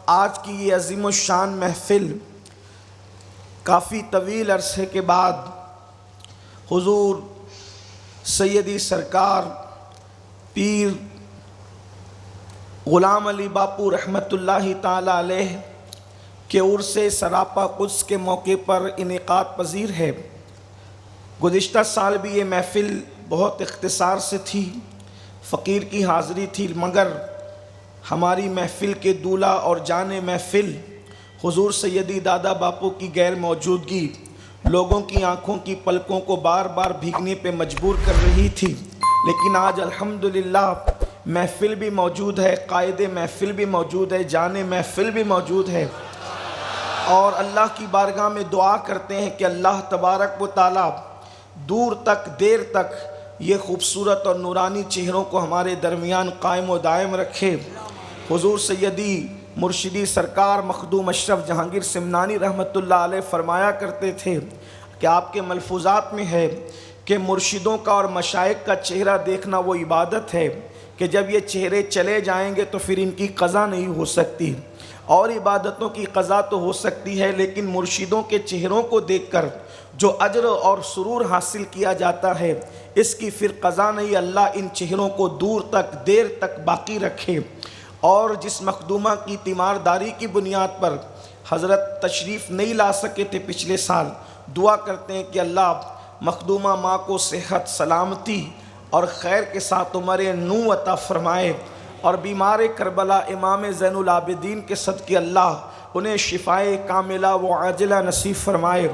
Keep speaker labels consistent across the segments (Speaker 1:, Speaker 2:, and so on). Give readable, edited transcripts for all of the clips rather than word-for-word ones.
Speaker 1: آج کی یہ عظیم الشان محفل کافی طویل عرصے کے بعد حضور سیدی سرکار پیر غلام علی باپو رحمۃ اللہ تعالی علیہ کے عرس سراپا قدس کے موقع پر انعقاد پذیر ہے۔ گزشتہ سال بھی یہ محفل بہت اختصار سے تھی، فقیر کی حاضری تھی، مگر ہماری محفل کے دولہا اور جان محفل حضور سیدی دادا باپو کی غیر موجودگی لوگوں کی آنکھوں کی پلکوں کو بار بار بھیگنے پہ مجبور کر رہی تھی، لیکن آج الحمدللہ محفل بھی موجود ہے، قائد محفل بھی موجود ہے، جان محفل بھی موجود ہے، اور اللہ کی بارگاہ میں دعا کرتے ہیں کہ اللہ تبارک و تعالی دور تک دیر تک یہ خوبصورت اور نورانی چہروں کو ہمارے درمیان قائم و دائم رکھے۔ حضور سیدی مرشدی سرکار مخدوم اشرف جہانگیر سمنانی رحمۃ اللہ علیہ فرمایا کرتے تھے کہ آپ کے ملفوظات میں ہے کہ مرشدوں کا اور مشائخ کا چہرہ دیکھنا وہ عبادت ہے کہ جب یہ چہرے چلے جائیں گے تو پھر ان کی قضا نہیں ہو سکتی، اور عبادتوں کی قضا تو ہو سکتی ہے لیکن مرشدوں کے چہروں کو دیکھ کر جو اجر اور سرور حاصل کیا جاتا ہے اس کی پھر قضا نہیں۔ اللہ ان چہروں کو دور تک دیر تک باقی رکھے۔ اور جس مخدومہ کی تیمارداری کی بنیاد پر حضرت تشریف نہیں لا سکے تھے پچھلے سال، دعا کرتے ہیں کہ اللہ مخدومہ ماں کو صحت سلامتی اور خیر کے ساتھ عمر نو عطا فرمائے، اور بیمار کربلا امام زین العابدین کے صدقے اللہ انہیں شفائے کاملہ و عاجلہ نصیب فرمائے۔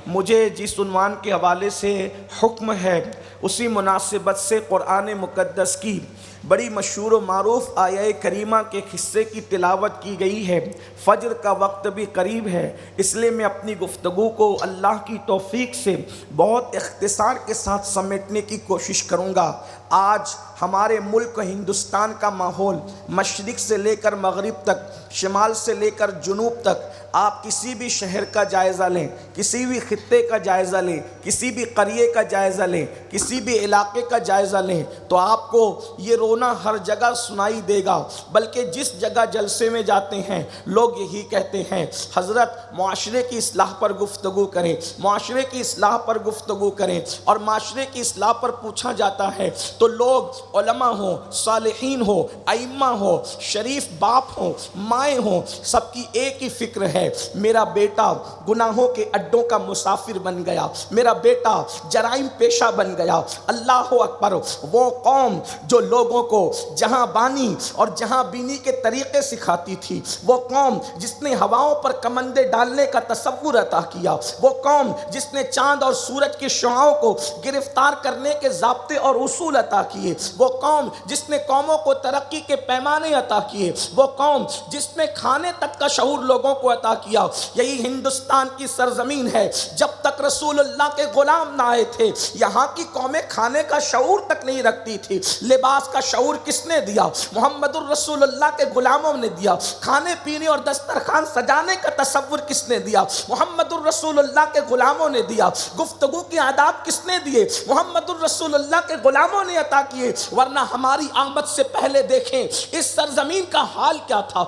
Speaker 1: مجھے جس عنوان کے حوالے سے حکم ہے اسی مناسبت سے قرآن مقدس کی بڑی مشہور و معروف آیہ کریمہ کے حصے کی تلاوت کی گئی ہے۔ فجر کا وقت بھی قریب ہے، اس لیے میں اپنی گفتگو کو اللہ کی توفیق سے بہت اختصار کے ساتھ سمیٹنے کی کوشش کروں گا۔ آج ہمارے ملک ہندوستان کا ماحول مشرق سے لے کر مغرب تک، شمال سے لے کر جنوب تک، آپ کسی بھی شہر کا جائزہ لیں، کسی بھی خطے کا جائزہ لیں، کسی بھی قریے کا جائزہ لیں، کسی بھی علاقے کا جائزہ لیں تو آپ کو یہ رونا ہر جگہ سنائی دے گا، بلکہ جس جگہ جلسے میں جاتے ہیں لوگ یہی کہتے ہیں حضرت معاشرے کی اصلاح پر گفتگو کریں، معاشرے کی اصلاح پر گفتگو کریں، اور معاشرے کی اصلاح پر پوچھا جاتا ہے تو لوگ علماء ہوں، صالحین ہوں، ائمہ ہوں، شریف باپ ہوں، مائیں ہوں، سب کی ایک ہی فکر ہے، میرا بیٹا گناہوں کے اڈوں کا مسافر بن گیا، میرا بیٹا جرائم پیشہ بن گیا۔ اللہ اکبر! وہ قوم جو لوگوں کو جہاں بانی اور جہاں بینی کے طریقے سکھاتی تھی، وہ قوم جس نے ہواؤں پر کمندے ڈالنے کا تصور عطا کیا، وہ قوم جس نے چاند اور سورج کی شعاعوں کو گرفتار کرنے کے ضابطے اور اصول عطا کیے، وہ قوم جس نے قوموں کو ترقی کے پیمانے عطا کیے، وہ قوم جس نے کھانے تک کا شعور لوگوں کو عطا کیا، یہی ہندوستان کی سرزمین ہے۔ جب تک رسول اللہ کے غلام نہ آئے تھے یہاں کی قومیں کھانے کا شعور تک نہیں رکھتی تھی۔ لباس کا شعور کس نے دیا؟ محمد الرسول اللہ کے غلاموں نے دیا۔ کھانے پینے اور دسترخوان سجانے کا تصور کس نے دیا؟ محمد الرسول اللہ کے غلاموں نے دیا۔ گفتگو کے آداب کس نے دیے؟ محمد الرسول اللہ کے غلاموں نے عطا کیے۔ ورنہ ہماری آمد سے پہلے دیکھیں اس سرزمین کا حال کیا تھا،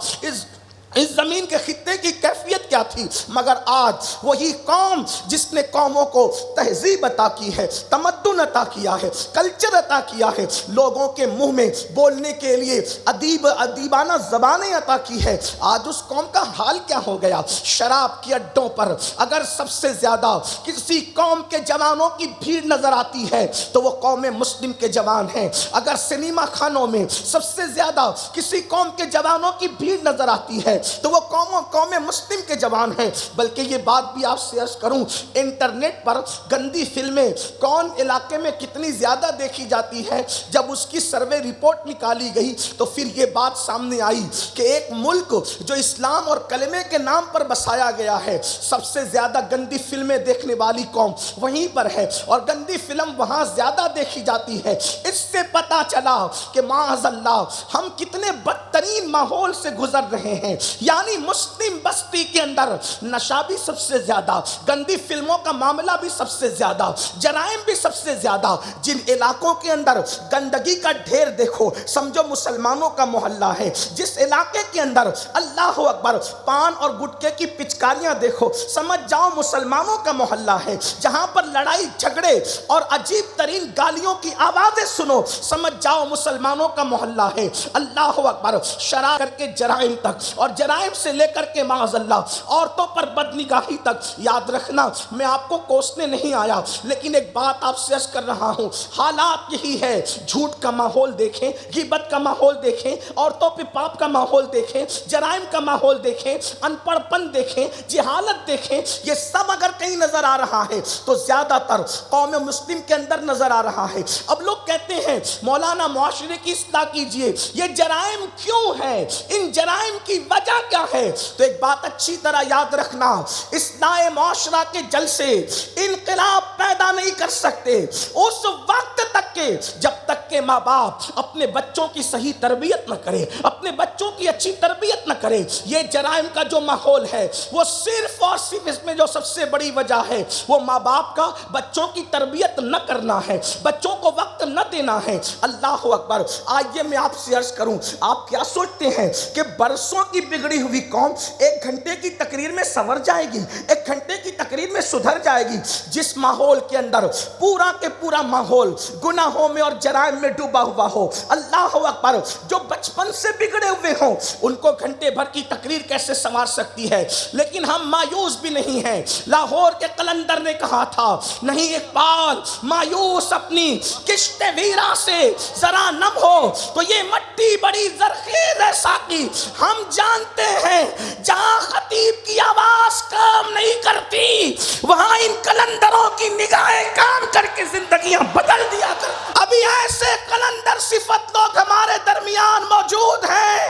Speaker 1: اس زمین کے خطے کی کیفیت کیا تھی، مگر آج وہی قوم جس نے قوموں کو تہذیب عطا کی ہے، تمدن عطا کیا ہے، کلچر عطا کیا ہے، لوگوں کے منہ میں بولنے کے لیے ادیبانہ زبانیں عطا کی ہے، آج اس قوم کا حال کیا ہو گیا؟ شراب کے اڈوں پر اگر سب سے زیادہ کسی قوم کے جوانوں کی بھیڑ نظر آتی ہے تو وہ قوم مسلم کے جوان ہیں۔ اگر سنیما خانوں میں سب سے زیادہ کسی قوم کے جوانوں کی بھیڑ نظر آتی ہے تو وہ قوم مسلم کے جوان ہیں۔ بلکہ یہ بات بھی آپ سے عرض کروں، انٹرنیٹ پر گندی فلمیں کون علاقے میں کتنی زیادہ دیکھی جاتی ہے، جب اس کی سروے رپورٹ نکالی گئی تو پھر یہ بات سامنے آئی کہ ایک ملک جو اسلام اور کلمے کے نام پر بسایا گیا ہے، سب سے زیادہ گندی فلمیں دیکھنے والی قوم وہیں پر ہے، اور گندی فلم وہاں زیادہ دیکھی جاتی ہے۔ اس سے پتہ چلا کہ معاذ اللہ ہم کتنے بدترین ماحول سے گزر رہے ہیں۔ یعنی مسلم بستی کے اندر نشہ بھی سب سے زیادہ، گندی فلموں کا معاملہ بھی سب سے زیادہ، جرائم بھی سب سے زیادہ۔ جن علاقوں کے اندر گندگی کا ڈھیر دیکھو سمجھو مسلمانوں کا محلہ ہے۔ جس علاقے کے اندر اللہ اکبر پان اور گٹکے کی پچکاریاں دیکھو سمجھ جاؤ مسلمانوں کا محلہ ہے۔ جہاں پر لڑائی جھگڑے اور عجیب ترین گالیوں کی آوازیں سنو سمجھ جاؤ مسلمانوں کا محلہ ہے۔ اللہ اکبر، شراب کر کے جرائم تک، اور جرائم سے لے کر کے معاذ اللہ عورتوں پر بدنگاہی تک۔ یاد رکھنا میں آپ کو کوسنے نہیں آیا، لیکن ایک بات آپ سے عرض کر رہا ہوں، حالات یہی ہے۔ جھوٹ کا ماحول دیکھیں، غیبت کا ماحول دیکھیں، عورتوں پہ پاپ کا ماحول دیکھیں، جرائم کا ماحول دیکھیں، ان پڑھ پن دیکھیں، جہالت دیکھیں، یہ سب اگر کہیں نظر آ رہا ہے تو زیادہ تر قوم مسلم کے اندر نظر آ رہا ہے۔ اب لوگ کہتے ہیں مولانا معاشرے کی اصلاح کیجئے، یہ جرائم کیوں ہے، ان جرائم کی وجہ کیا ہے؟ تو ایک بات اچھی طرح یاد رکھنا، اصلاح معاشرہ کے جلسے انقلاب پیدا نہیں کر سکتے اس وقت تک کہ جب تک کہ ماں باپ اپنے بچوں کی صحیح تربیت نہ کرے، اپنے بچوں کی اچھی تربیت نہ کرے۔ یہ جرائم کا جو ماحول ہے وہ صرف اور صرف اس میں جو سب سے بڑی وجہ ہے وہ ماں باپ کا بچوں کی تربیت نہ کرنا ہے، بچوں کو وقت نہ دینا ہے۔ اللہ اکبر، آئیے میں آپ سے عرض کروں، آپ کیا سوچتے ہیں کہ برسوں کی بگڑی ہوئی قوم ایک گھنٹے کی تقریر میں سنور جائے گی، ایک گھنٹے کی تقریر میں سدھر جائے گی؟ جس ماحول کے اندر پورا کے پورا ماحول گناہوں میں اور جرائم میں ڈوبا ہوا ہو، اللہ اکبر، جو بچپن سے بگڑے ہوئے ہوں ان کو گھنٹے بھر کی تقریر کیسے سنوار سکتی ہے؟ لیکن ہم مایوس بھی نہیں ہیں۔ لاہور کے قلندر نے کہا تھا، نہیں اقبال مایوس اپنی کشت ویرا سے ذرا نم ہو تو یہ مٹی بڑی زرخیز ہے ساقی۔ ہم جانتے ہیں جہاں خطیب کی آواز کام نہیں کرتی وہاں ان قلندروں کی نگاہیں کام کر کے زندگیاں بدل دیا کر۔ ابھی ایسے قلندر صفت لوگ ہمارے درمیان موجود ہیں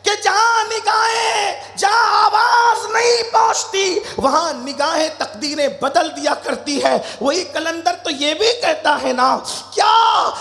Speaker 1: کہ جہاں نگاہیں، جہاں آواز نہیں پہنچتی وہاں نگاہیں تقدیریں بدل دیا کرتی ہے۔ وہی قلندر تو یہ بھی کہتا ہے نا کیا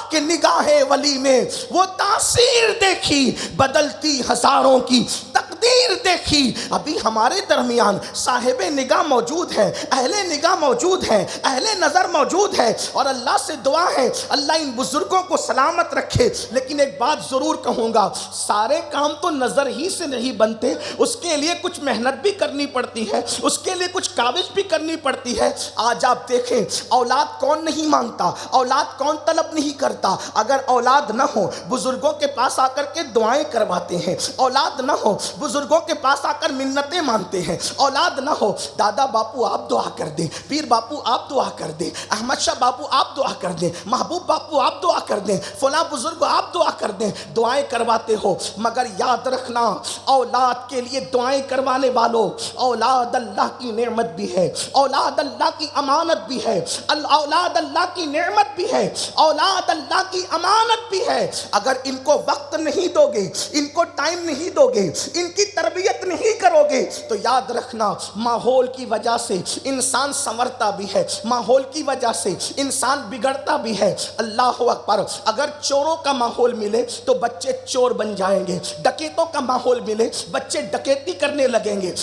Speaker 1: کہ نگاہیں ولی میں وہ تاثیر دیکھی بدلتی ہزاروں کی تقدیر دیکھی۔ ابھی ہمارے درمیان صاحب نگاہ موجود ہے، اہل نگاہ موجود ہے، اہل نظر موجود ہے، اور اللہ سے دعا ہے اللہ ان بزرگوں کو سلامت رکھے۔ لیکن ایک بات ضرور کہوں گا، سارے کام تو نظر ہی سے نہیں بنتے، اس کے لیے کچھ محنت بھی کرنی پڑتی ہے، اس کے لیے کچھ کاوش بھی کرنی پڑتی ہے۔ آج آپ دیکھیں اولاد کون نہیں مانگتا، اولاد کون طلب نہیں کرتا؟ اگر اولاد نہ ہو بزرگوں کے پاس آ کر کے دعائیں کرواتے ہیں، اولاد نہ ہو بزرگوں کے پاس آ کر منتیں مانگتے ہیں، اولاد نہ ہو دادا باپو آپ دعا کر دیں، پیر باپو آپ دعا کر دیں، احمد شاہ باپو آپ دعا کر دیں، محبوب باپو آپ دعا کر دیں، فلاں بزرگ آپ دعا کر دیں، دعائیں کرواتے ہو۔ مگر یاد رکھنا اولاد کے لیے دعائیں کروانے والوں، اولاد اللہ کی نعمت بھی ہے، اولاد اللہ کی امانت بھی ہے، اولاد اللہ کی نعمت بھی ہے، اولاد اللہ کی امانت بھی ہے۔ اگر ان کو وقت نہیں دو گے، ان کو ٹائم نہیں دو گے، ان کی تربیت نہیں کرو گے تو یاد رکھنا ماحول کی وجہ سے انسان سنورتا بھی ہے، ماحول کی وجہ سے انسان بگڑتا بھی ہے۔ اللہ اکبر، اگر چوروں کا ماحول ملے تو بچے چور بن جائیں گے، ڈکیتوں کا ماحول ملے بچے ڈکیتی کرنے لگیں گے،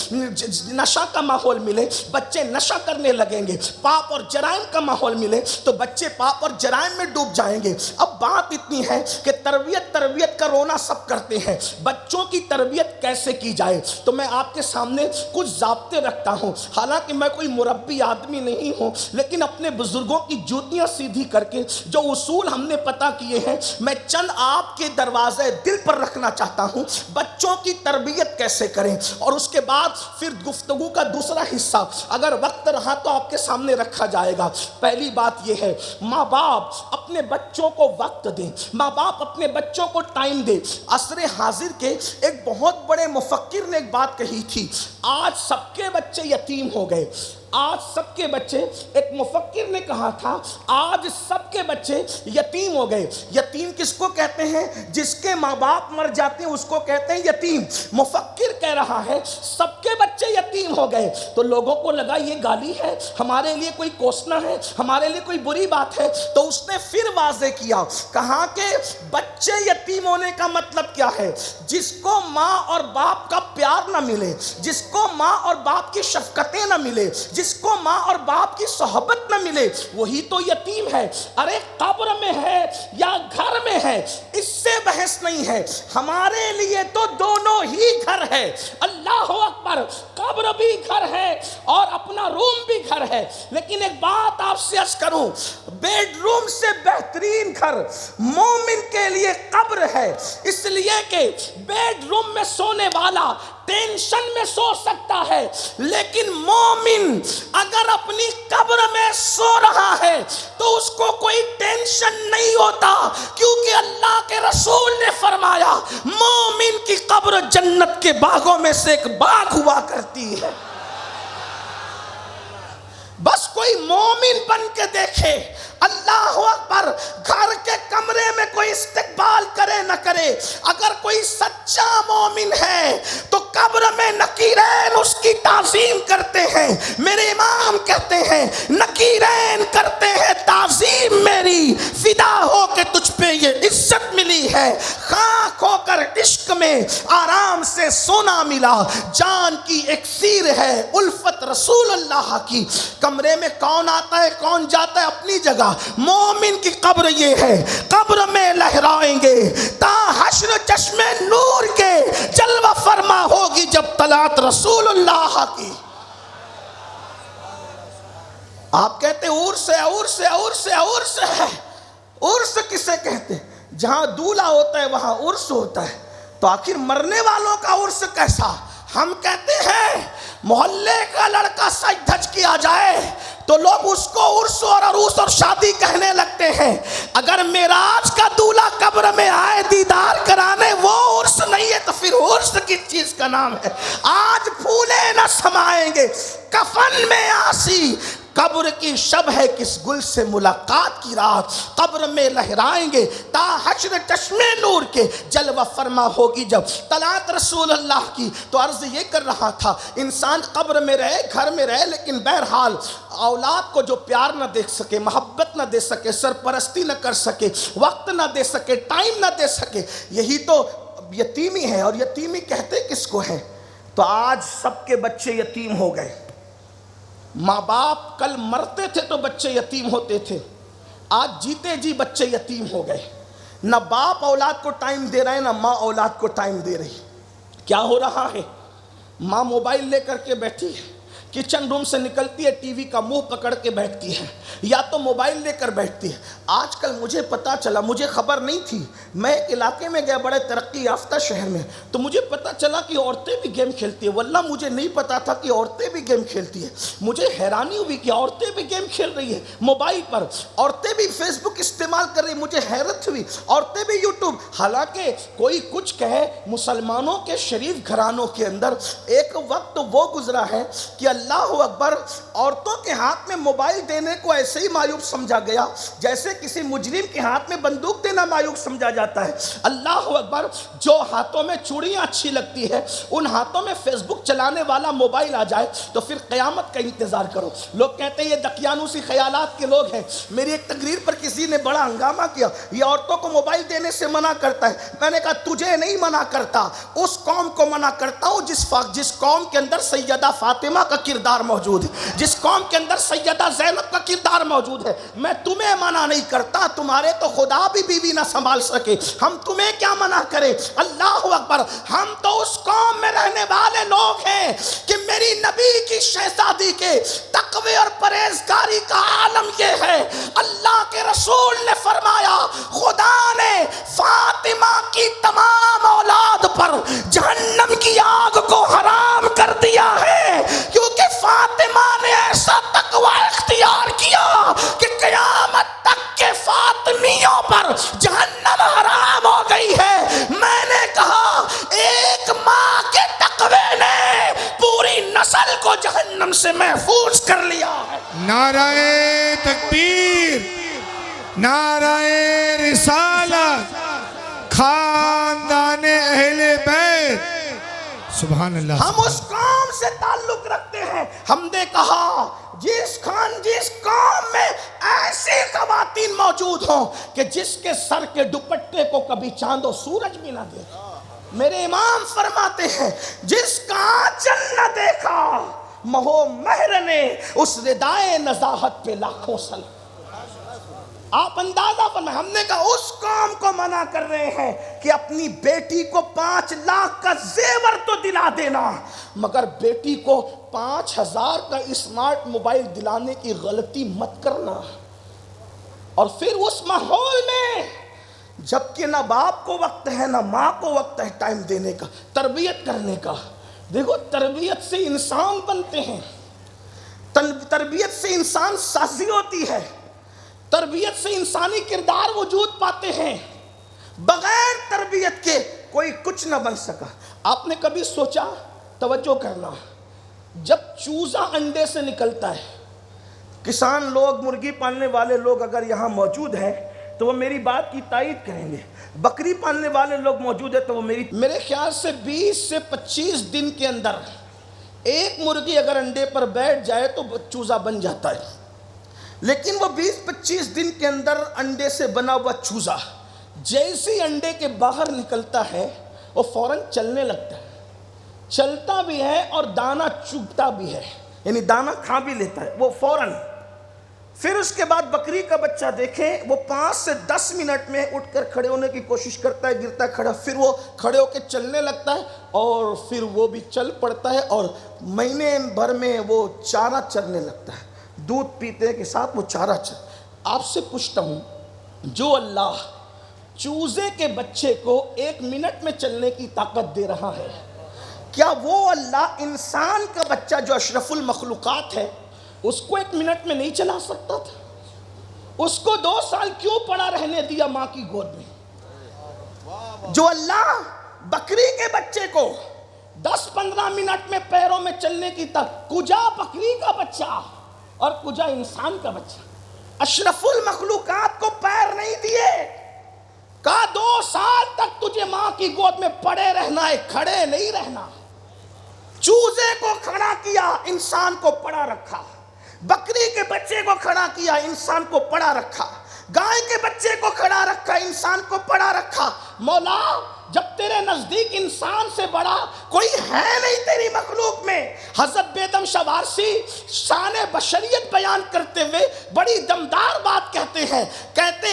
Speaker 1: نشہ کا ماحول ملے بچے نشہ کرنے لگیں گے، پاپ اور جرائم کا ماحول ملے تو بچے پاپ اور جرائم میں ڈوب جائیں گے۔ اب بات اتنی ہے کہ تربیت کا رونا سب کرتے ہیں، بچوں کی تربیت کیسے کی جائے؟ تو میں آپ کے سامنے کچھ ضابطے رکھتا ہوں، حالانکہ میں کوئی مربی آدمی نہیں ہوں، لیکن اپنے بزرگوں کی جوتیاں سیدھی کر کے جو اصول ہم نے پتہ کیے ہیں میں چند آپ کے دروازے دل پر رکھنا چاہتا ہوں۔ بچوں کی تربیت کیسے کریں، اور اس کے بعد پھر گفتگو کا دوسرا حصہ اگر وقت رہا تو آپ کے سامنے رکھا جائے گا۔ پہلی بات یہ ہے ماں باپ اپنے بچوں کو وقت دیں، ماں باپ اپنے بچوں کو ٹائم دیں۔ عصر حاضر کے ایک بہت بڑے مفکر نے ایک بات کہی تھی، آج سب کے بچے یتیم ہو گئے، آج سب کے بچے، ایک مفکر نے کہا تھا آج سب کے بچے یتیم ہو گئے۔ یتیم کس کو کہتے ہیں؟ جس کے ماں باپ مر جاتے ہیں اس کو کہتے ہیں یتیم۔ مفکر کہہ رہا ہے سب کے بچے یتیم ہو گئے، تو لوگوں کو لگا یہ گالی ہے، ہمارے لیے کوئی کوسنا ہے، ہمارے لیے کوئی بری بات ہے، تو اس نے پھر واضح کیا، کہا کہ بچے یتیم ہونے کا مطلب کیا ہے؟ جس کو ماں اور باپ کا پیار نہ ملے، جس کو ماں اور باپ کی شفقتیں نہ ملے، جس کو ماں اور باپ کی صحبت نہ ملے، وہی تو یتیم ہے۔ ارے قبر میں ہے یا گھر میں ہے اس سے بحث نہیں ہے، ہمارے لیے تو دونوں ہی گھر ہے۔ اللہ اکبر، قبر بھی گھر ہے اور اپنا روم بھی گھر ہے، لیکن ایک بات آپ سے عرض کروں، بیڈ روم سے بہترین گھر مومن کے لیے قبر ہے، اس لیے کہ بیڈ روم میں سونے والا ٹینشن میں سو سکتا ہے، لیکن مومن اگر اپنی قبر میں سو رہا ہے تو اس کو کوئی ٹینشن نہیں ہوتا، کیونکہ اللہ کے رسول نے فرمایا مومن کی قبر جنت کے باغوں میں سے ایک باغ ہوا کرتی ہے۔ بس کوئی مومن بن کے دیکھے، اللہ اکبر، گھر کے کمرے میں کوئی استقبال کرے نہ کرے، اگر کوئی سچا مومن ہے تو قبر میں نکیرین اس کی تعظیم کرتے ہیں۔ میرے امام کہتے ہیں نکیرین کرتے ہیں تعظیم میری، فدا ہو کے تجھ پہ یہ عزت ملی ہے، خاک ہو کر عشق میں آرام سے سونا ملا، جان کی اکسیر ہے الفت رسول اللہ کی۔ کمرے میں کون آتا ہے کون جاتا ہے اپنی جگہ، مومن کی قبر یہ ہے، قبر میں لہرائیں گے تا حشر چشم نور کے، جلوہ فرما ہوگی جب طلعت رسول اللہ کی۔ آپ کہتے ہیں عرس ہے، عرس ہے، عرس ہے، عرس ہے، عرس کسے کہتے ہیں؟ جہاں دولہا ہوتا ہے وہاں عرس ہوتا ہے، تو آخر مرنے والوں کا عرس کیسا؟ ہم کہتے ہیں محلے کا لڑکا سج دھج کیا جائے تو لوگ اس کو عرس اور عروس اور شادی کہنے لگتے ہیں، اگر معراج کا دولہا قبر میں آئے دیدار کرانے وہ عرس نہیں ہے تو پھر عرس کس چیز کا نام ہے؟ آج پھولے نہ سمائیں گے کفن میں آسی، قبر کی شب ہے کس گل سے ملاقات کی رات، قبر میں لہرائیں گے تا حشر چشم نور کے، جلوہ فرما ہوگی جب طلعت رسول اللہ کی۔ تو عرض یہ کر رہا تھا انسان قبر میں رہے، گھر میں رہے، لیکن بہرحال اولاد کو جو پیار نہ دے سکے، محبت نہ دے سکے، سرپرستی نہ کر سکے، وقت نہ دے سکے، ٹائم نہ دے سکے، یہی تو یتیمی ہے۔ اور یتیمی کہتے کس کو ہے؟ تو آج سب کے بچے یتیم ہو گئے۔ ماں باپ کل مرتے تھے تو بچے یتیم ہوتے تھے، آج جیتے جی بچے یتیم ہو گئے۔ نہ باپ اولاد کو ٹائم دے رہے ہیں، نہ ماں اولاد کو ٹائم دے رہی۔ کیا ہو رہا ہے؟ ماں موبائل لے کر کے بیٹھی ہے، کچن روم سے نکلتی ہے ٹی وی کا منہ پکڑ کے بیٹھتی ہے، یا تو موبائل لے کر بیٹھتی ہے۔ آج کل مجھے پتا چلا، مجھے خبر نہیں تھی، میں ایک علاقے میں گیا بڑے ترقی یافتہ شہر میں، تو مجھے پتا چلا کہ عورتیں بھی گیم کھیلتی ہیں۔ واللہ مجھے نہیں پتا تھا کہ عورتیں بھی گیم کھیلتی ہیں، مجھے حیرانی ہوئی کہ عورتیں بھی گیم کھیل رہی ہیں موبائل پر، عورتیں بھی فیس بک استعمال کر رہی ہیں، مجھے حیرت ہوئی، عورتیں بھی یوٹیوب۔ حالانکہ کوئی کچھ کہے، مسلمانوں کے شریف گھرانوں کے اندر ایک وقت وہ گزرا ہے کہ اللہ اکبر، عورتوں کے ہاتھ میں موبائل دینے کو ایسے ہی معیوب سمجھا گیا جیسے کسی مجرم کے ہاتھ میں بندوق دینا معیوب سمجھا جاتا ہے۔ اللہ اکبر، جو ہاتھوں میں چوڑیاں اچھی لگتی ہے ان ہاتھوں میں فیس بک چلانے والا موبائل آ جائے تو پھر قیامت کا انتظار کرو۔ لوگ کہتے ہیں یہ دقیانوسی خیالات کے لوگ ہیں۔ میری ایک تقریر پر کسی نے بڑا ہنگامہ کیا، یہ عورتوں کو موبائل دینے سے منع کرتا ہے۔ میں نے کہا تجھے نہیں منع کرتا، اس قوم کو منع کرتا ہوں جس قوم کے اندر سیدہ فاطمہ کا کردار موجود ہے، جس قوم کے اندر سیدہ زینب کا کردار موجود ہے۔ میں تمہیں منع نہیں کرتا، تمہارے تو خدا بھی بیوی نہ سنبھال سکے، ہم تمہیں کیا منع کریں؟ اللہ اکبر، ہم تو اس قوم میں رہنے والے لوگ ہیں کہ میری نبی کی شہزادی کے تقوی اور پرہیزگاری کا عالم یہ ہے۔ اللہ کے رسول نے فرمایا خدا نے فاطمہ کی تمام اولاد پر جہنم کی آگ کو حرام کر دیا ہے، کیونکہ فاطمہ نے ایسا تقوی اختیار کیا کہ قیامت تک کے فاطمیوں پر جہنم حرام ہو گئی ہے۔ میں نے کہا ایک ماں کے تقوی نے پوری نسل نسل کو جہنم سے محفوظ کر لیا ہے۔
Speaker 2: نعرہ تکبیر، نعرہ رسالت، خاندان اہل بیت، سبحان اللہ۔
Speaker 1: ہم اس قوم سے تعلق رکھتے ہیں۔ ہم نے کہا جس قوم میں ایسی خواتین موجود ہوں کہ جس کے سر کے دوپٹے کو کبھی چاند و سورج بھی نہ دیکھے، میرے امام فرماتے ہیں جس کا آنچل نہ دیکھا مہو مہر نے اس ردائے نزاہت پہ لاکھوں سلام۔ آپ اندازہ فرمائیں، ہم نے کہا اس قوم کو منع کر رہے ہیں کہ اپنی بیٹی کو 5 لاکھ کا زیور تو دلا دینا، مگر بیٹی کو 5000 کا اسمارٹ موبائل دلانے کی غلطی مت کرنا۔ اور پھر اس ماحول میں جبکہ نہ باپ کو وقت ہے نہ ماں کو وقت ہے ٹائم دینے کا، تربیت کرنے کا۔ دیکھو تربیت سے انسان بنتے ہیں، تربیت سے انسان سازی ہوتی ہے، تربیت سے انسانی کردار وجود پاتے ہیں۔ بغیر تربیت کے کوئی کچھ نہ بن سکا۔ آپ نے کبھی سوچا، توجہ کرنا، جب چوزا انڈے سے نکلتا ہے، کسان لوگ، مرغی پالنے والے لوگ اگر یہاں موجود ہیں تو وہ میری بات کی تائید کریں گے، بکری پالنے والے لوگ موجود ہیں تو وہ میرے خیال سے 20 سے 25 دن کے اندر ایک مرغی اگر انڈے پر بیٹھ جائے تو چوزا بن جاتا ہے، لیکن وہ 20-25 دن کے اندر انڈے سے بنا ہوا چوزا جیسے انڈے کے باہر نکلتا ہے وہ فوراً چلنے لگتا ہے، چلتا بھی ہے اور دانہ چگتا بھی ہے، یعنی دانہ کھا بھی لیتا ہے وہ فوراً۔ پھر اس کے بعد بکری کا بچہ دیکھیں، وہ 5 سے 10 منٹ میں اٹھ کر کھڑے ہونے کی کوشش کرتا ہے، گرتا ہے کھڑا، پھر وہ کھڑے ہو کے چلنے لگتا ہے اور پھر وہ بھی چل پڑتا ہے اور مہینے بھر میں وہ چارہ چرنے لگتا ہے، دودھ پیتے کے ساتھ وہ چارہ چر۔ آپ سے پوچھتا ہوں، جو اللہ چوزے کے بچے کو 1 منٹ میں چلنے کی طاقت دے رہا ہے، کیا وہ اللہ انسان کا بچہ جو اشرف المخلوقات ہے اس کو 1 منٹ میں نہیں چلا سکتا تھا؟ اس کو 2 سال کیوں پڑا رہنے دیا ماں کی گود میں؟ جو اللہ بکری کے بچے کو 10-15 منٹ میں پیروں میں چلنے کی طاقت، کجا بکری کا بچہ اور کجا انسان کا بچہ، اشرف المخلوقات کو پیر نہیں دیے، کہا 2 سال تک تجھے ماں کی گود میں پڑے رہنا ہے، کھڑے نہیں رہنا۔ چوزے کو کھڑا کیا، انسان کو پڑا رکھا، بکری کے بچے کو کھڑا کیا، انسان کو پڑا رکھا، گائے کے بچے کو کھڑا رکھا، انسان کو پڑا رکھا۔ مولا جب تیرے نزدیک انسان سے بڑا کوئی ہے نہیں تیری مخلوق میں۔ حضرت بیدم شوارسی شان بشریت بیان کرتے ہوئے بڑی دمدار بات کہتے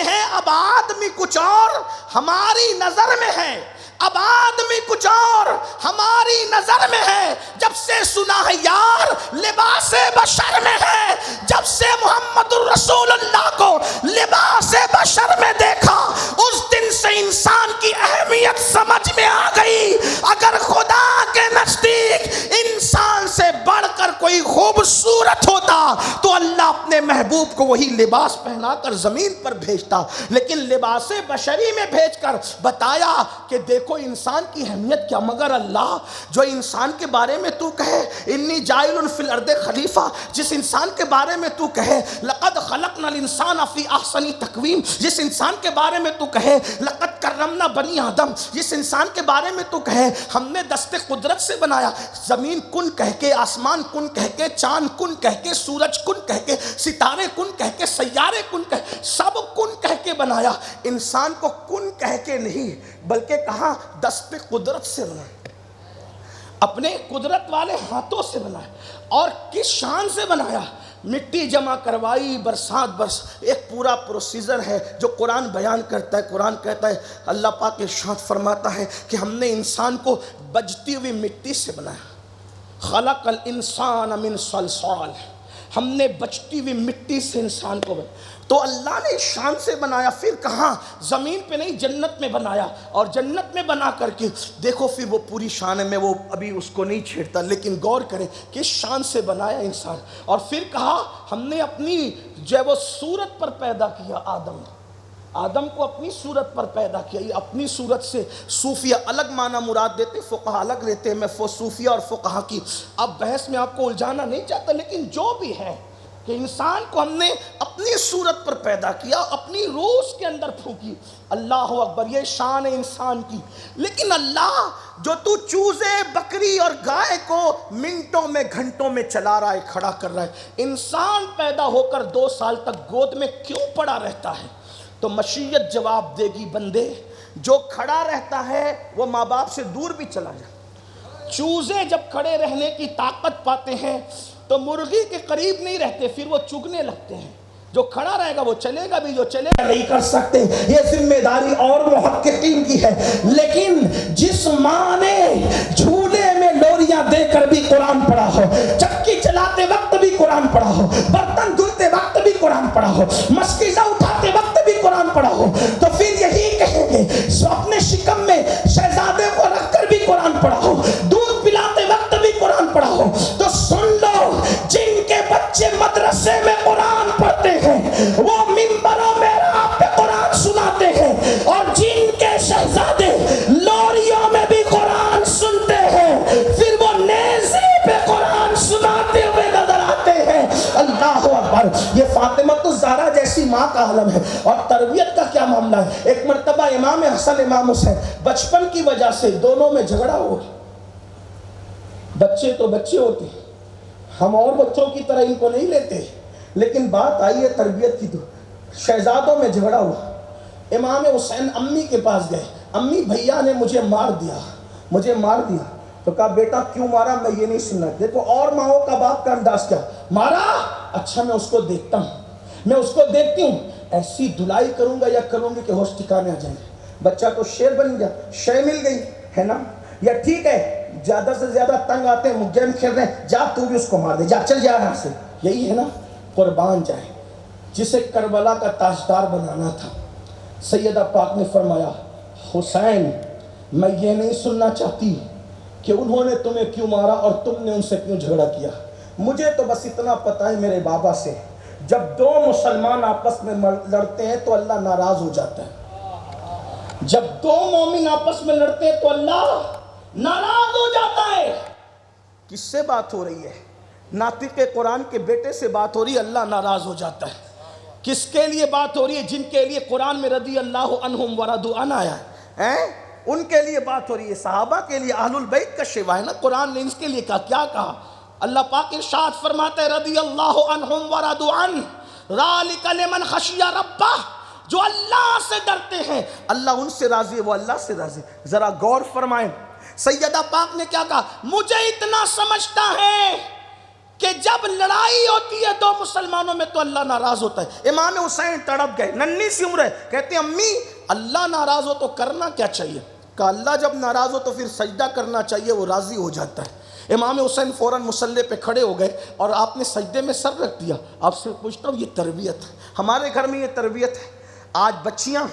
Speaker 1: ہیں اب آدمی کچھ اور ہماری نظر میں ہے، اب آدمی کچھ اور ہماری نظر میں ہے، جب سے سنا ہے یار لباس بشر میں ہے، جب سے محمد الرسول اللہ کو لباس بشر میں دیکھا اس دن سے انسان کی اہمیت سمجھ میں آ گئی۔ اگر خدا کے نزدیک انسان سے بڑھ کر کوئی خوبصورت ہوتا تو اللہ اپنے محبوب کو وہی لباس پہنا کر زمین پر بھیجتا، لیکن لباس بشری میں بھیج کر بتایا کہ دیکھو انسان کی اہمیت کیا۔ مگر اللہ جو انسان کے بارے میں تو کہے انی جائل فی الارض خلیفہ، جس انسان کے بارے میں تو کہے لقد خلقنا الانسان فی احسن تقویم، جس انسان کے بارے میں تو کہے لقد کرمنا بنی آدم، جس انسان کے بارے میں تو کہے ہم نے دست قدرت سے بنایا، زمین کن کہہ کے، آسمان کن کہہ کے، چاند کن کہہ کے، سورج کن کہہ کے، ستارے کن کہہ کے، سیارے کن کہہ، سب کن کہہ کے بنایا، انسان کو کن کہہ کے نہیں بلکہ کہا دست قدرت سے بنایا، اپنے قدرت والے ہاتھوں سے بنایا۔ اور کس شان سے بنایا؟ مٹی جمع کروائی، برسات برس، ایک پورا پروسیجر ہے جو قرآن بیان کرتا ہے۔ قرآن کہتا ہے، اللہ پاک ارشاد فرماتا ہے کہ ہم نے انسان کو بجتی ہوئی مٹی سے بنایا، خلق الانسان من صلصال، ہم نے بجتی ہوئی مٹی سے انسان کو بنایا۔ تو اللہ نے شان سے بنایا، پھر کہاں زمین پہ نہیں جنت میں بنایا، اور جنت میں بنا کر کے دیکھو پھر وہ پوری شان میں، وہ ابھی اس کو نہیں چھیڑتا، لیکن غور کریں کس شان سے بنایا انسان۔ اور پھر کہا ہم نے اپنی جو وہ صورت پر پیدا کیا آدم، آدم کو اپنی صورت پر پیدا کیا. یہ اپنی صورت سے صوفیہ الگ معنی مراد دیتے, فقہا الگ لیتے ہیں. میں صوفیہ اور فقہا کی اب بحث میں آپ کو الجھانا نہیں چاہتا, لیکن جو بھی ہے کہ انسان کو ہم نے اپنی صورت پر پیدا کیا, اپنی روح اس کے اندر پھونکی. اللہ اکبر, یہ شان ہے انسان کی. لیکن اللہ جو تو چوزے, بکری اور گائے کو منٹوں میں گھنٹوں میں چلا رہا ہے, کھڑا کر رہا ہے, انسان پیدا ہو کر 2 سال تک گود میں کیوں پڑا رہتا ہے؟ تو مشیت جواب دے گی, بندے جو کھڑا رہتا ہے وہ ماں باپ سے دور بھی چلا جائے. چوزے جب کھڑے رہنے کی طاقت پاتے ہیں تو مرغی کے قریب نہیں رہتے, پھر وہ چگنے لگتے ہیں. جو کھڑا رہے گا وہ چلے گا بھی, جو چلے گا نہیں کر سکتے. یہ ذمہ داری اور محققین کی ہے. لیکن جس ماں نے جھولے میں لوریاں دے کر بھی قرآن پڑھا ہو, چکی چلاتے وقت بھی قرآن پڑھا ہو, برتن دھلتے وقت بھی قرآن پڑھا ہو, مسکیزہ اٹھاتے وقت بھی قرآن پڑھا ہو, تو پھر یہی کہیں گے اپنے شکم میں شہزادے کو رکھ کر بھی قرآن پڑھا ہو, دودھ پلاتے وقت بھی قرآن پڑھا ہو. تو سن لو, جن کے بچے مدرسے میں قرآن پڑھتے ہیں وہ منبروں میں آپ پہ قرآن سناتے ہیں, اور جن کے شہزادے لوریوں میں بھی قرآن سنتے ہیں پھر وہ نیزے پہ قرآن سناتے ہوئے نظر آتے ہیں. اللہ اکبر. یہ فاطمہ الزہرا جیسی ماں کا عالم ہے. اور تربیت کا کیا معاملہ ہے؟ ایک مرتبہ امام حسن امام حسین بچپن کی وجہ سے دونوں میں جھگڑا ہو گیا. بچے تو بچے ہوتے ہیں, ہم اور بچوں کی طرح ان کو نہیں لیتے, لیکن بات آئی ہے تربیت کی. تو شہزادوں میں جھگڑا ہوا. امام حسین امی کے پاس گئے, امی بھیا نے مجھے مار دیا. تو کہا بیٹا کیوں مارا, میں یہ نہیں سننا. دیکھو اور ماؤں کا باپ کا انداز کیا, مارا, اچھا میں اس کو دیکھتی ہوں, ایسی دھلائی کروں گا یا کروں گی کہ ہوش ٹھکانے آ جائیں گے. بچہ تو شیر بن گیا, شے مل گئی ہے نا, یا ٹھیک ہے زیادہ سے زیادہ تنگ آتے ہیں, گیم کھیل رہے ہیں, جا تو بھی اس کو مار دے, جا چل جا یہاں سے. یہی ہے نا, قربان جائیں. جسے کربلا کا تاجدار بنانا تھا, سیدہ پاک نے فرمایا حسین میں یہ نہیں سننا چاہتی کہ انہوں نے تمہیں کیوں مارا اور تم نے ان سے کیوں جھگڑا کیا. مجھے تو بس اتنا پتا ہے میرے بابا سے, جب 2 مسلمان آپس میں لڑتے ہیں تو اللہ ناراض ہو جاتا ہے. جب 2 مومن آپس میں لڑتے ہیں تو اللہ ناراض ہو جاتا ہے. کس سے بات ہو رہی ہے؟ ناطق قرآن کے بیٹے سے بات ہو رہی ہے. اللہ ناراض ہو جاتا ہے. کس کے لیے بات ہو رہی ہے؟ جن کے لیے قرآن میں رضی اللہ عنہم ورضوا عنہ آیا ہے, ان کے لیے بات ہو رہی ہے. صحابہ کے لیے, اہل البیت کا شیوا ہے نا. قرآن نے اس کے لیے کہا, کیا کہا؟ اللہ پاک ارشاد فرماتا ہے رضی اللہ عنہم ورضوا عنہ ذالک لمن خشی ربہ, جو اللہ سے ڈرتے ہیں اللہ ان سے راضی ہے, وہ اللہ سے راضی. ذرا غور فرمائیں, سیدہ پاک نے کیا کہا, مجھے اتنا سمجھتا ہے کہ جب لڑائی ہوتی ہے 2 مسلمانوں میں تو اللہ ناراض ہوتا ہے. امام حسین تڑپ گئے, ننھی سی عمر ہے, کہتے ہیں امی اللہ ناراض ہو تو کرنا کیا چاہیے؟ کہا اللہ جب ناراض ہو تو پھر سجدہ کرنا چاہیے, وہ راضی ہو جاتا ہے. امام حسین فوراً مصلی پہ کھڑے ہو گئے اور آپ نے سجدے میں سر رکھ دیا. آپ سے پوچھتا ہوں, یہ تربیت ہے؟ ہمارے گھر میں یہ تربیت ہے. آج بچیاں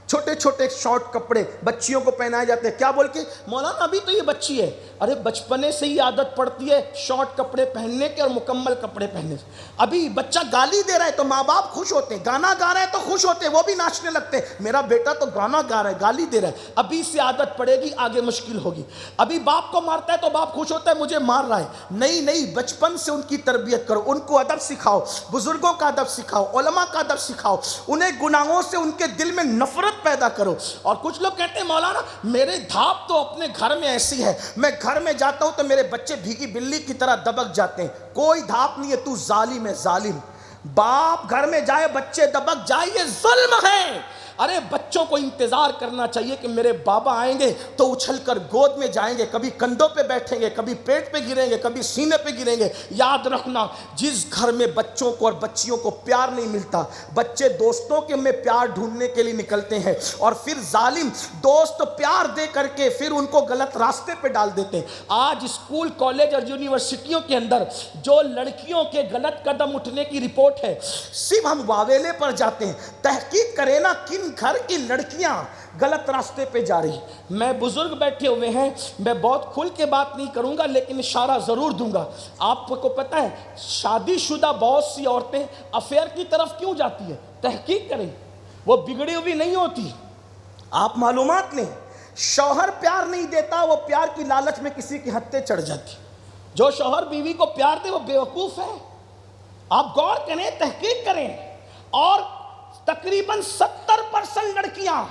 Speaker 1: چھوٹے چھوٹے شارٹ کپڑے بچیوں کو پہنائے جاتے ہیں, کیا بول کے, مولانا ابھی تو یہ بچی ہے. ارے بچپنے سے ہی عادت پڑتی ہے شارٹ کپڑے پہننے کے اور مکمل کپڑے پہننے سے. ابھی بچہ گالی دے رہا ہے تو ماں باپ خوش ہوتے ہیں, گانا گا رہا ہے تو خوش ہوتے ہیں, وہ بھی ناچنے لگتے ہیں. میرا بیٹا تو گانا گا رہا ہے, گالی دے رہا ہے. ابھی سے عادت پڑے گی, آگے مشکل ہوگی. ابھی باپ کو مارتا ہے تو باپ خوش ہوتا ہے مجھے مار رہا ہے. نہیں, بچپن سے ان کی تربیت کرو, ان کو ادب سکھاؤ, بزرگوں کا ادب سکھاؤ, علماء کا ادب سکھاؤ, انہیں گناہوں سے ان کے دل میں نفرت پیدا کرو. اور کچھ لوگ کہتے ہیں مولانا میرے دھاپ تو اپنے گھر میں ایسی ہے, میں گھر میں جاتا ہوں تو میرے بچے بھیگی بلی کی طرح دبک جاتے ہیں. کوئی دھاپ نہیں ہے, تو ظالم ہے, ظالم. باپ گھر میں جائے بچے دبک جائے, یہ ظلم ہے. ارے بچوں کو انتظار کرنا چاہیے کہ میرے بابا آئیں گے تو اچھل کر گود میں جائیں گے, کبھی کندھوں پہ بیٹھیں گے, کبھی پیٹ پہ گریں گے, کبھی سینے پہ گریں گے. یاد رکھنا, جس گھر میں بچوں کو اور بچیوں کو پیار نہیں ملتا, بچے دوستوں کے میں پیار ڈھونڈنے کے لیے نکلتے ہیں, اور پھر ظالم دوست پیار دے کر کے پھر ان کو غلط راستے پہ ڈال دیتے ہیں. آج اسکول, کالج اور یونیورسٹیوں کے اندر جو لڑکیوں کے غلط قدم اٹھنے کی رپورٹ ہے, صرف ہم واویلے پر جاتے ہیں. تحقیق کریں نا کن گھر کی لڑکیاں غلط راستے پہ جا رہی. میں بزرگ بیٹھے ہوئے ہیں, میں بہت کھل کے بات نہیں کروں گا لیکن اشارہ ضرور دوں گا. آپ کو پتہ ہے شادی شدہ بہت سی عورتیں افیئر کی طرف کیوں جاتی ہیں؟ تحقیق کریں. وہ بگڑی ہوئی نہیں ہوتی. آپ معلومات لیں, شوہر پیار نہیں دیتا, وہ پیار کی لالچ میں کسی کی حد تک چڑھ جاتی. جو شوہر بیوی کو پیار دے وہ بیوقوف ہے. آپ غور کریں, تحقیق کریں, اور تقریباً 70% لڑکیاں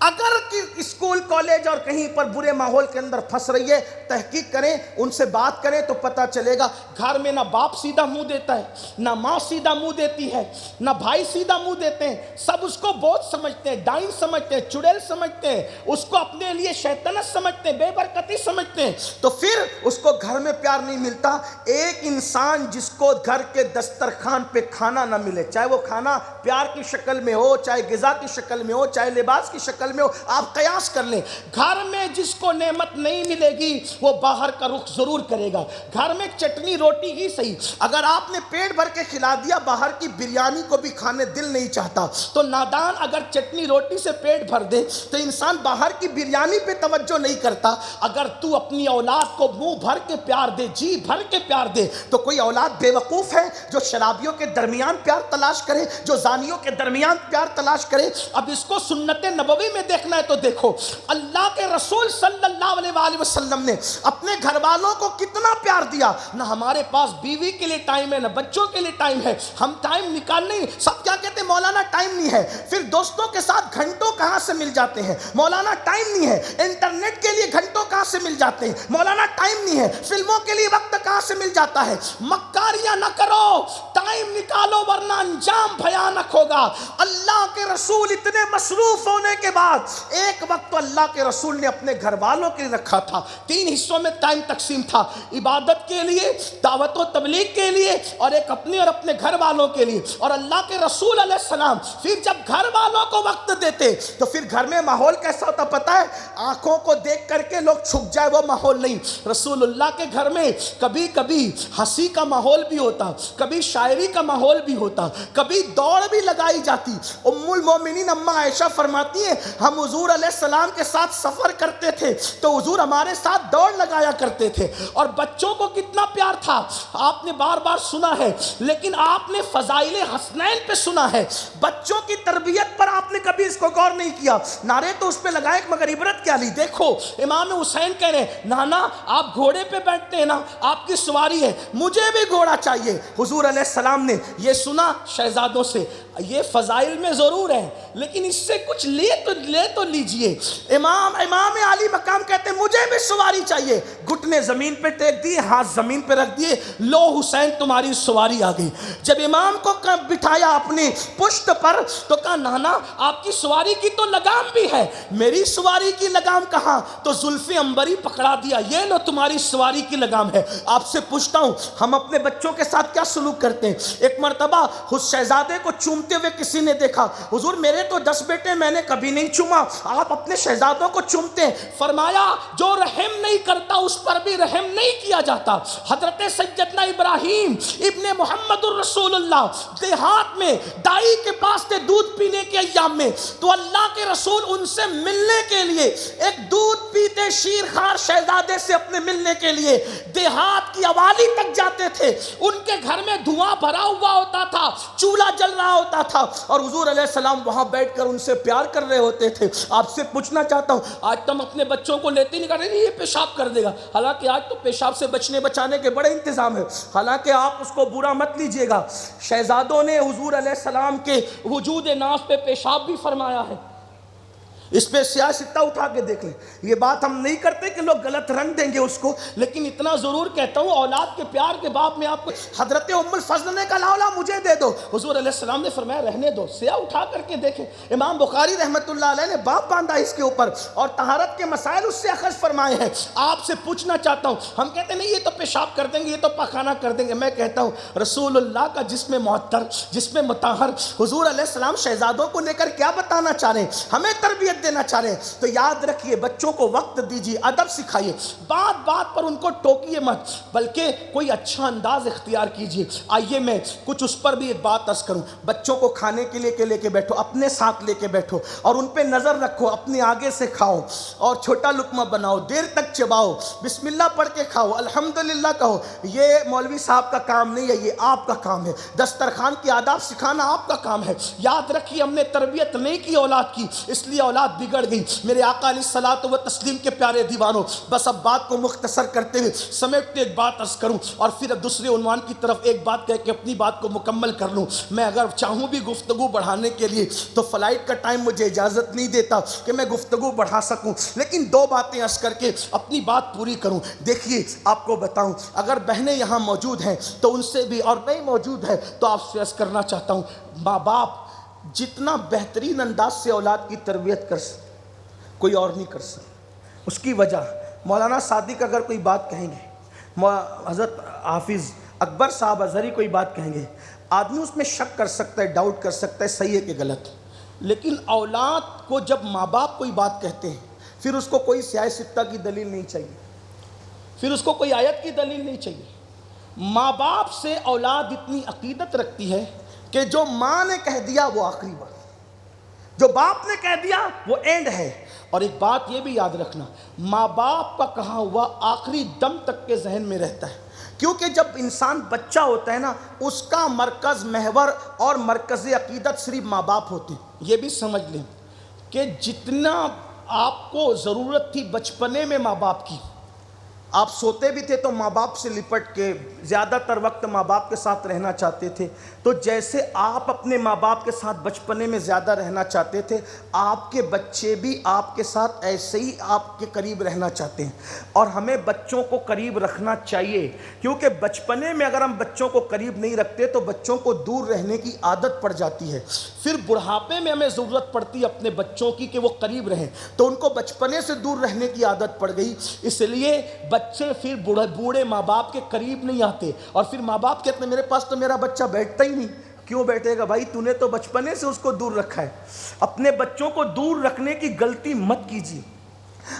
Speaker 1: اگر اسکول کالج اور کہیں پر برے ماحول کے اندر پھنس رہی ہے, تحقیق کریں, ان سے بات کریں تو پتہ چلے گا گھر میں نہ باپ سیدھا منہ دیتا ہے, نہ ماں سیدھا منہ دیتی ہے, نہ بھائی سیدھا منہ دیتے ہیں. سب اس کو بوجھ سمجھتے ہیں, ڈائن سمجھتے ہیں, چڑیل سمجھتے ہیں, اس کو اپنے لیے شیطنت سمجھتے ہیں, بے برکتی سمجھتے ہیں. تو پھر اس کو گھر میں پیار نہیں ملتا. ایک انسان جس کو گھر کے دسترخوان پہ کھانا نہ ملے, چاہے وہ کھانا پیار کی شکل میں ہو, چاہے غذا کی شکل میں ہو, چاہے لباس کی شکل میں ہو, آپ قیاس کر لیں, گھر میں جس کو نعمت نہیں ملے گی وہ باہر کا رخ ضرور کرے گا. گھر میں چٹنی روٹی ہی صحیح, اگر آپ نے پیٹ بھر کے کھلا دیا, باہر کی بریانی کو بھی کھانے دل نہیں چاہتا, تو نادان اگر چٹنی روٹی سے پیٹ بھر دے تو انسان باہر کی بریانی پہ توجہ نہیں کرتا. اگر تو اپنی اولاد کو منہ بھر کے پیار دے, جی بھر کے پیار دے, تو کوئی اولاد بے وقوف ہے جو شرابیوں کے درمیان پیار تلاش کرے, جو زانیوں کے درمیان پیار تلاش کرے. اب اس کو سنت نبوی میں دیکھنا ہے تو دیکھو, اللہ کے رسول صلی اللہ علیہ وآلہ وسلم نے اپنے گھر والوں کو کتنا پیار دیا. نہ ہمارے پاس بیوی کے لیے ٹائم ہے, نہ بچوں کے لیے ٹائم ہے, ہم ٹائم نکال نہیں. سب کیا کہتے ہیں, مولانا ٹائم نہیں ہے. پھر دوستوں کے ساتھ گھنٹوں کہاں سے مل جاتے ہیں, مولانا ٹائم نہیں ہے. انٹرنیٹ کے لیے گھنٹوں کہاں سے مل جاتے ہیں, مولانا ٹائم نہیں ہے. فلموں کے لیے وقت کہاں سے مل جاتا ہے. مکاریاں نہ کرو, ٹائم نکالو ورنہ انجام بھیانک ہوگا. اللہ کے رسول اتنے مصروف ہونے کے بعد ایک وقت تو اللہ کے رسول نے اپنے گھر والوں کے لیے رکھا تھا. 3 حصوں میں ٹائم تقسیم تھا, عبادت کے لیے, دعوت و تبلیغ کے لیے, اور ایک اپنے اور اپنے گھر والوں کے لیے. اور اللہ کے رسول علیہ السلام پھر جب گھر والوں کو وقت دیتے تو پھر گھر میں ماحول کیسا ہوتا پتہ ہے, آنکھوں کو دیکھ کر کے لوگ چھپ جائے وہ ماحول نہیں. رسول اللہ کے گھر میں کبھی کبھی ہنسی کا ماحول بھی ہوتا, کبھی شاعری کا ماحول بھی ہوتا, کبھی دوڑ بھی لگائی جاتی. ام المومنین اماں عائشہ فرماتی ہیں, ہم حضور علیہ السلام کے ساتھ سفر کرتے تھے تو حضور ہمارے ساتھ دوڑ لگایا کرتے تھے. اور بچوں کو کتنا پیار تھا آپ نے بار بار سنا ہے, لیکن آپ نے فضائل حسنین پہ سنا ہے, بچوں کی تربیت پر آپ نے کبھی اس کو غور نہیں کیا. نعرے تو اس پہ لگائے مگر عبرت کیا لی. دیکھو امام حسین کہہ رہے ہیں, نانا آپ گھوڑے پہ بیٹھتے ہیں نا, آپ کی سواری ہے, مجھے بھی گھوڑا چاہیے. حضور علیہ السلام نے یہ سنا شہزادوں سے, یہ فضائل میں ضرور ہے لیکن اس سے کچھ لے تو لیجئے. امام علی مقام کہتے ہیں مجھے بھی سواری چاہیے. گھٹنے زمین پہ ٹیک دیے, ہاتھ زمین پہ رکھ دیے, لو حسین تمہاری سواری آ گئی. جب امام کو بٹھایا اپنی پشت پر تو کہا, نانا آپ کی سواری کی تو لگام بھی ہے, میری سواری کی لگام کہاں؟ تو زلف عنبری پکڑا دیا, یہ لو تمہاری سواری کی لگام ہے. آپ سے پوچھتا ہوں, ہم اپنے بچوں کے ساتھ کیا سلوک کرتے ہیں؟ ایک مرتبہ اس شہزادے کو چومتے ہوئے کسی نے دیکھا, حضور میرے تو 10 بیٹے, میں نے کبھی نہیں چوما, آپ اپنے شہزادوں کو چومتے ہیں. فرمایا جو رحم نہیں کرتا اس پر بھی رحم نہیں کیا جاتا. حضرت سیدنا ابراہیم ابن محمد الرسول اللہ دیہات میں دائی کے پاس تھے دودھ پینے کے ایام میں, تو اللہ کے رسول ان سے ملنے کے لیے, ایک دودھ پیتے شیرخوار شہزادے سے اپنے ملنے کے لیے دیہات کی حوالی تک جاتے تھے. ان کے گھر میں دھواں بھرا ہوا ہوتا تھا, چولہا جل رہا ہوتا تھا, اور حضور علیہ السلام وہاں بیٹھ کر ان سے پیار کر رہے ہوتے تھے. آپ سے پوچھنا چاہتا ہوں, آج تم اپنے بچوں کو لیتے نہیں, کر رہے یہ پیشاب کر دے گا, حالانکہ آج تو پیشاب سے بچانے کے بڑے انتظام ہے, حالانکہ آپ اس کو برا مت لیجئے گا. شہزادوں نے حضور علیہ السلام کے وجود ناف پہ پیشاب بھی فرمایا ہے. اس پہ سیاہ سکہ اٹھا کے دیکھ لیں. یہ بات ہم نہیں کرتے کہ لوگ غلط رنگ دیں گے اس کو, لیکن اتنا ضرور کہتا ہوں, اولاد کے پیار کے باب میں آپ کو, حضرت ام الفضل نے کہا لاؤ مجھے دے دو, حضور علیہ السلام نے فرمایا رہنے دو, سیاہ اٹھا کر کے دیکھیں. امام بخاری رحمت اللہ علیہ نے باب باندھا اس کے اوپر, اور طہارت کے مسائل اس سے اخذ فرمائے ہیں. آپ سے پوچھنا چاہتا ہوں, ہم کہتے ہیں نہیں یہ تو پیشاب کر دیں گے, یہ تو پاخانہ کر دیں گے. میں کہتا ہوں رسول اللہ کا جسم معطر, جسم مطہر, حضور علیہ السلام شہزادوں کو لے کر کیا بتانا چاہ رہے ہیں؟ ہمیں تربیت تربیت دینا چاہ رہے ہیں تو یاد رکھیے بچوں کو وقت دیجیے، ادب سکھائیے، بات بات پر ان کو ٹوکیے مت، بلکہ کوئی اچھا انداز اختیار کیجیے۔ آئیے میں کچھ اس پر بھی ایک بات عرض کروں۔ بچوں کو کھانے کے لے کے بیٹھو، اپنے ساتھ لے کے بیٹھو اور ان پہ نظر رکھو، اپنے آگے سے کھاؤ اور چھوٹا لقمہ بناؤ، دیر تک چباؤ، بسم اللہ پڑھ کے کھاؤ، الحمدللہ کہو۔ یہ مولوی صاحب کا کام نہیں ہے، یہ آپ کا کام ہے۔ دسترخوان کی آداب سکھانا آپ کا کام ہے۔ یاد رکھیے ہم نے تربیت نہیں کی اولاد کی، اس لیے اولاد بگڑ گئی۔ میرے آقا علیہ الصلوۃ والتسلیم کے پیارے دیوانوں، بس اب بات کو مختصر کرتے ہوئے سمیٹتے ایک بات عرض کروں اور پھر اب دوسرے عنوان کی طرف ایک بات کہہ کے اپنی بات کو مکمل کر لوں۔ میں اگر چاہوں بھی گفتگو بڑھانے کے لیے تو فلائٹ کا ٹائم مجھے اجازت نہیں دیتا کہ میں گفتگو بڑھا سکوں، لیکن دو باتیں عرض کر کے اپنی بات پوری کروں۔ دیکھیے آپ کو بتاؤں، اگر بہنیں یہاں موجود ہیں تو ان سے بھی، اور نہیں موجود ہے تو آپ سے عرض کرنا چاہتا ہوں، ماں باپ جتنا بہترین انداز سے اولاد کی تربیت کر سکتے کوئی اور نہیں کر سکتا۔ اس کی وجہ مولانا صادق اگر کوئی بات کہیں گے، حضرت حافظ اکبر صاحب ازہری کوئی بات کہیں گے، آدمی اس میں شک کر سکتا ہے، ڈاؤٹ کر سکتا ہے صحیح ہے کہ غلط، لیکن اولاد کو جب ماں باپ کوئی بات کہتے ہیں پھر اس کو کوئی سیاہ ستہ کی دلیل نہیں چاہیے، پھر اس کو کوئی آیت کی دلیل نہیں چاہیے۔ ماں باپ سے اولاد اتنی عقیدت رکھتی ہے کہ جو ماں نے کہہ دیا وہ آخری بات، جو باپ نے کہہ دیا وہ اینڈ ہے۔ اور ایک بات یہ بھی یاد رکھنا، ماں باپ کا کہا ہوا آخری دم تک کے ذہن میں رہتا ہے، کیونکہ جب انسان بچہ ہوتا ہے نا، اس کا مرکز، محور اور مرکز عقیدت صرف ماں باپ ہوتے ہیں۔ یہ بھی سمجھ لیں کہ جتنا آپ کو ضرورت تھی بچپنے میں ماں باپ کی، آپ سوتے بھی تھے تو ماں باپ سے لپٹ کے زیادہ تر وقت ماں باپ کے ساتھ رہنا چاہتے تھے، تو جیسے آپ اپنے ماں باپ کے ساتھ بچپنے میں زیادہ رہنا چاہتے تھے، آپ کے بچے بھی آپ کے ساتھ ایسے ہی آپ کے قریب رہنا چاہتے ہیں۔ اور ہمیں بچوں کو قریب رکھنا چاہیے، کیونکہ بچپنے میں اگر ہم بچوں کو قریب نہیں رکھتے تو بچوں کو دور رہنے کی عادت پڑ جاتی ہے، پھر بڑھاپے میں ہمیں ضرورت پڑتی ہے اپنے بچوں کی کہ وہ قریب رہیں، تو ان کو بچپنے سے دور رہنے کی عادت پڑ گئی، اس لیے بچے پھر بوڑھے ماں باپ کے قریب نہیں آتے، اور پھر ماں باپ کہتے ہیں میرے پاس تو میرا بچہ بیٹھتا ہی نہیں۔ کیوں بیٹھے گا بھائی؟ تو نے تو بچپنے سے اس کو دور رکھا ہے۔ اپنے بچوں کو دور رکھنے کی غلطی مت کیجیے،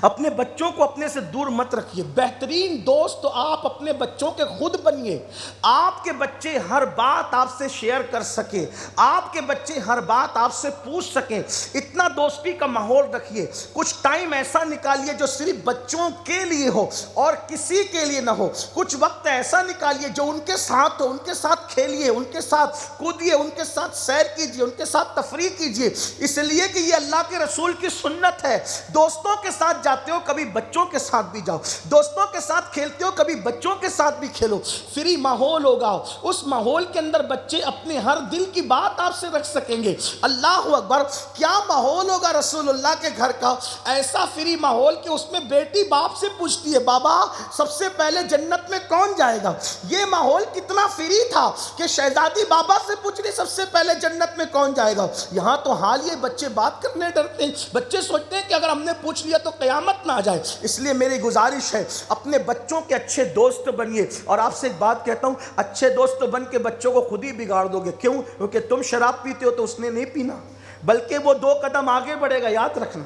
Speaker 1: اپنے بچوں کو اپنے سے دور مت رکھیے۔ بہترین دوست تو آپ اپنے بچوں کے خود بنیے، آپ کے بچے ہر بات آپ سے شیئر کر سکیں، آپ کے بچے ہر بات آپ سے پوچھ سکیں، اتنا دوستی کا ماحول رکھیے۔ کچھ ٹائم ایسا نکالیے جو صرف بچوں کے لیے ہو اور کسی کے لیے نہ ہو، کچھ وقت ایسا نکالیے جو ان کے ساتھ ہو، ان کے ساتھ کھیلیے، ان کے ساتھ کودیے، ان کے ساتھ سیر کیجیے، ان کے ساتھ تفریح کیجیے، اس لیے کہ یہ اللہ کے رسول کی سنت ہے۔ دوستوں کے ساتھ جاتے ہو کبھی بچوں کے ساتھ بھی جاؤ، دوستوں کے ساتھ کھیلتے ہو کبھی بچوں کے ساتھ بھی کھیلو۔ فری ماحول ہوگا، اس ماحول کے اندر بچے اپنے ہر دل کی بات آپ سے رکھ سکیں گے۔ اللہ اکبر، کیا ماحول ہوگا رسول اللہ کے گھر کا، ایسا فری ماحول کہ اس میں بیٹی باپ سے پوچھتی ہے بابا سب سے پہلے جنت میں کون جائے گا۔ یہ ماحول کتنا فری تھا کہ شہزادی بابا سے پوچھ رہی سب سے پہلے جنت میں کون جائے گا۔ یہاں تو حال یہ بچے بات کرنے ڈرتے ہیں، بچے سوچتے ہیں کہ اگر ہم نے پوچھ لیا تو قیامت نہ آ جائے۔ اس لیے میری گزارش ہے اپنے بچوں کے اچھے دوست بنیے، اور آپ سے ایک بات کہتا ہوں، اچھے دوست بن کے بچوں کو خود ہی بگاڑ دو گے۔ کیوں؟ کیونکہ تم شراب پیتے ہو تو اس نے نہیں پینا، بلکہ وہ 2 قدم آگے بڑھے گا۔ یاد رکھنا،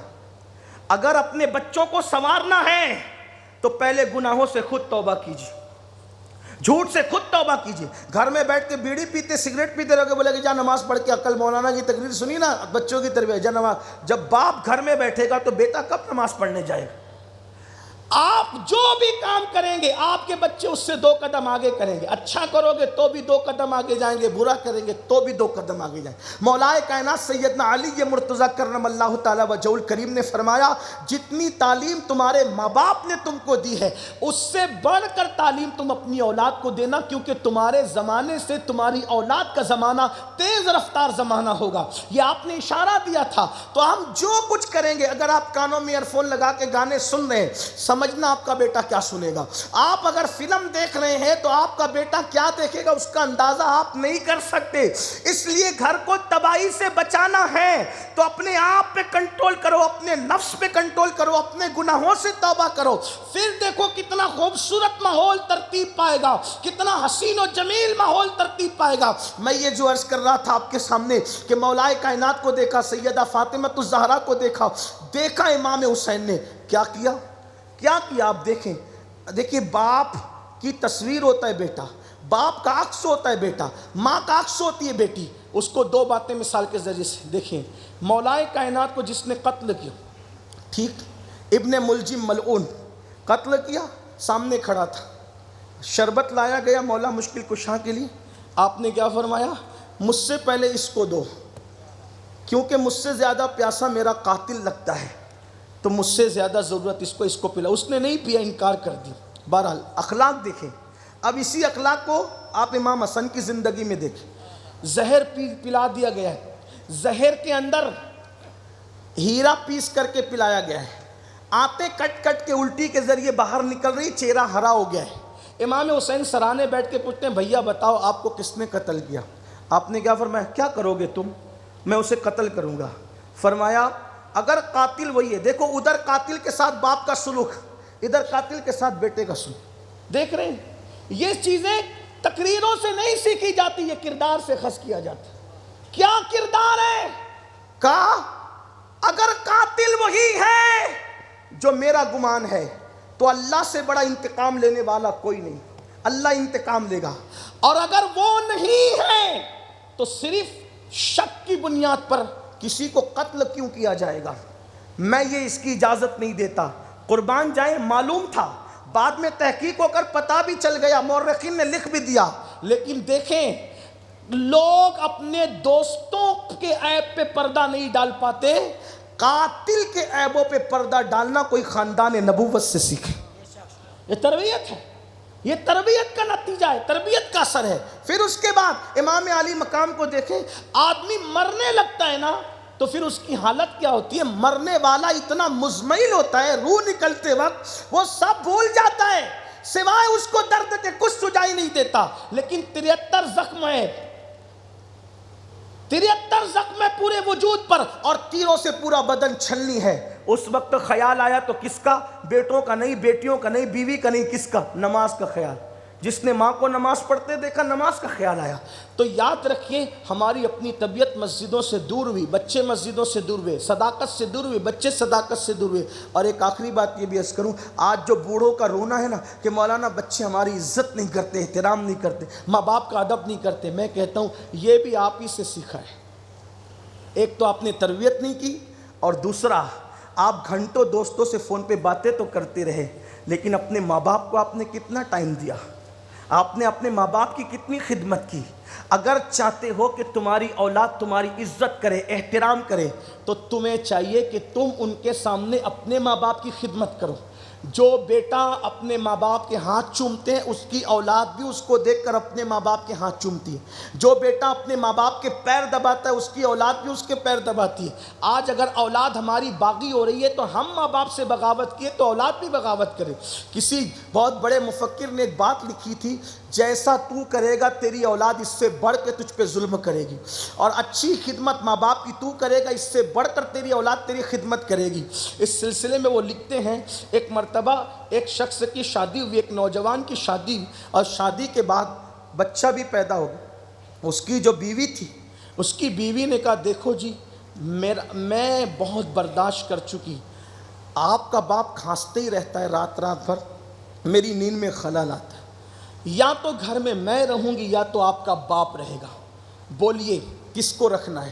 Speaker 1: اگر اپنے بچوں کو سنوارنا ہے تو پہلے گناہوں سے خود توبہ کیجیے، جھوٹ سے خود توبہ کیجیے۔ گھر میں بیٹھ کے بیڑی پیتے سگریٹ پیتے رہو گے، بولے کہ جا نماز پڑھ کے، عقل مولانا کی تقریر سنی نا بچوں کی تربیت، جا نماز۔ جب باپ گھر میں بیٹھے گا تو بیٹا کب نماز پڑھنے جائے گا؟ آپ جو بھی کام کریں گے آپ کے بچے اس سے 2 قدم آگے کریں گے۔ اچھا کرو گے تو بھی 2 قدم آگے جائیں گے، برا کریں گے تو بھی 2 قدم آگے جائیں گے۔ مولا کائنات سیدنا علی مرتضیٰ کرم اللہ تعالیٰ وجہہ الکریم نے فرمایا جتنی تعلیم تمہارے ماں باپ نے تم کو دی ہے اس سے بڑھ کر تعلیم تم اپنی اولاد کو دینا، کیونکہ تمہارے زمانے سے تمہاری اولاد کا زمانہ تیز رفتار زمانہ ہوگا۔ یہ آپ نے اشارہ دیا تھا۔ تو ہم جو کچھ کریں گے، اگر آپ کانوں میں ایئر فون لگا کے گانے سن رہے ہیں، سمجھنا آپ کا بیٹا کیا سنے گا۔ آپ اگر فلم دیکھ رہے ہیں تو آپ کا بیٹا کیا دیکھے گا اس کا اندازہ آپ نہیں کر سکتے۔ اس لیے گھر کو تباہی سے بچانا ہے تو اپنے آپ پہ کنٹرول کرو، اپنے نفس پہ کنٹرول کرو، اپنے گناہوں سے توبہ کرو، پھر دیکھو کتنا خوبصورت ماحول ترتیب پائے گا، کتنا حسین و جمیل ماحول ترتیب پائے گا۔ میں یہ جو عرض کر رہا تھا آپ کے سامنے کہ مولائے کائنات کو دیکھا، سیدہ فاطمۃ الزہرا کو دیکھا امام حسین نے کیا کیا آپ دیکھیں۔ دیکھیں باپ کی تصویر ہوتا ہے بیٹا، باپ کا عکس ہوتا ہے بیٹا، ماں کا عکس ہوتی ہے بیٹی۔ اس کو دو باتیں مثال کے ذریعے سے دیکھیں۔ مولائے کائنات کو جس نے قتل کیا، ٹھیک، ابن ملجم ملعون قتل کیا، سامنے کھڑا تھا، شربت لایا گیا مولا مشکل کشاں کے لیے، آپ نے کیا فرمایا؟ مجھ سے پہلے اس کو دو، کیونکہ مجھ سے زیادہ پیاسا میرا قاتل لگتا ہے، تو مجھ سے زیادہ ضرورت اس کو پلا۔ اس نے نہیں پیا، انکار کر دی۔ بہرحال اخلاق دیکھیں۔ اب اسی اخلاق کو آپ امام حسن کی زندگی میں دیکھیں۔ زہر پلا دیا گیا ہے، زہر کے اندر ہیرا پیس کر کے پلایا گیا ہے، آتے کٹ کٹ کے الٹی کے ذریعے باہر نکل رہی، چہرہ ہرا ہو گیا ہے۔ امام حسین سرانے بیٹھ کے پوچھتے ہیں بھیا بتاؤ آپ کو کس نے قتل کیا؟ آپ نے کیا فرمایا؟ کیا کرو گے تم؟ میں اسے قتل کروں گا۔ فرمایا اگر قاتل وہی ہے، دیکھو ادھر قاتل کے ساتھ باپ کا سلوک، ادھر قاتل کے ساتھ بیٹے کا سلوک، دیکھ رہے ہیں؟ یہ چیزیں تقریروں سے نہیں سیکھی جاتی، یہ کردار سے خس کیا جاتا ہے۔ کیا کردار ہے؟ کہا اگر قاتل وہی ہے جو میرا گمان ہے تو اللہ سے بڑا انتقام لینے والا کوئی نہیں، اللہ انتقام لے گا، اور اگر وہ نہیں ہے تو صرف شک کی بنیاد پر کسی کو قتل کیوں کیا جائے گا؟ میں یہ اس کی اجازت نہیں دیتا۔ قربان جائیں، معلوم تھا، بعد میں تحقیق ہو کر پتہ بھی چل گیا، مورخین نے لکھ بھی دیا، لیکن دیکھیں لوگ اپنے دوستوں کے عیب پہ پردہ نہیں ڈال پاتے، قاتل کے عیبوں پہ پردہ ڈالنا کوئی خاندان نبوت سے سیکھے۔ یہ تربیت ہے، یہ تربیت کا نتیجہ ہے، تربیت کا اثر ہے۔ پھر اس کے بعد امام علی مقام کو دیکھیں، آدمی مرنے لگتا ہے نا تو پھر اس کی حالت کیا ہوتی ہے؟ مرنے والا اتنا مزمئل ہوتا ہے، روح نکلتے وقت وہ سب بھول جاتا ہے، سوائے اس کو درد کے کچھ سجائی نہیں دیتا، لیکن 73 زخم ہے، 73 زخم ہے پورے وجود پر، اور تیروں سے پورا بدن چھلنی ہے۔ اس وقت خیال آیا تو کس کا؟ بیٹوں کا نہیں، بیٹیوں کا نہیں، بیوی کا نہیں، کس کا؟ نماز کا خیال۔ جس نے ماں کو نماز پڑھتے دیکھا، نماز کا خیال آیا۔ تو یاد رکھیے ہماری اپنی طبیعت مسجدوں سے دور ہوئی، بچے مسجدوں سے دور ہوئے، صداقت سے دور ہوئے، بچے صداقت سے دور ہوئے۔ اور ایک آخری بات یہ بھی عرض کروں، آج جو بوڑھوں کا رونا ہے نا کہ مولانا بچے ہماری عزت نہیں کرتے، احترام نہیں کرتے، ماں باپ کا ادب نہیں کرتے، میں کہتا ہوں یہ بھی آپ ہی سے سیکھا ہے۔ ایک تو آپ نے تربیت نہیں کی، اور دوسرا آپ گھنٹوں دوستوں سے فون پہ باتیں تو کرتے رہے، لیکن اپنے ماں باپ کو آپ نے کتنا ٹائم دیا؟ آپ نے اپنے ماں باپ کی کتنی خدمت کی؟ اگر چاہتے ہو کہ تمہاری اولاد تمہاری عزت کرے، احترام کرے، تو تمہیں چاہیے کہ تم ان کے سامنے اپنے ماں باپ کی خدمت کرو۔ جو بیٹا اپنے ماں باپ کے ہاتھ چومتے ہیں، اس کی اولاد بھی اس کو دیکھ کر اپنے ماں باپ کے ہاتھ چومتی ہے۔ جو بیٹا اپنے ماں باپ کے پیر دباتا ہے، اس کی اولاد بھی اس کے پیر دباتی ہے۔ آج اگر اولاد ہماری باغی ہو رہی ہے تو ہم ماں باپ سے بغاوت کیے تو اولاد بھی بغاوت کرے۔ کسی بہت بڑے مفکر نے ایک بات لکھی تھی، جیسا تو کرے گا تیری اولاد اس سے بڑھ کے تجھ پہ ظلم کرے گی، اور اچھی خدمت ماں باپ کی تو کرے گا، اس سے بڑھ کر تیری اولاد تیری خدمت کرے گی۔ اس سلسلے میں وہ لکھتے ہیں، ایک مرتبہ ایک شخص کی شادی ہوئی، ایک نوجوان کی شادی، اور شادی کے بعد بچہ بھی پیدا ہو گیا۔ اس کی جو بیوی تھی، اس کی بیوی نے کہا دیکھو جی میں بہت برداشت کر چکی، آپ کا باپ کھانستے ہی رہتا ہے رات بھر، میری نیند میں خلل آتا ہے، یا تو گھر میں میں رہوں گی یا تو آپ کا باپ رہے گا، بولیے کس کو رکھنا ہے؟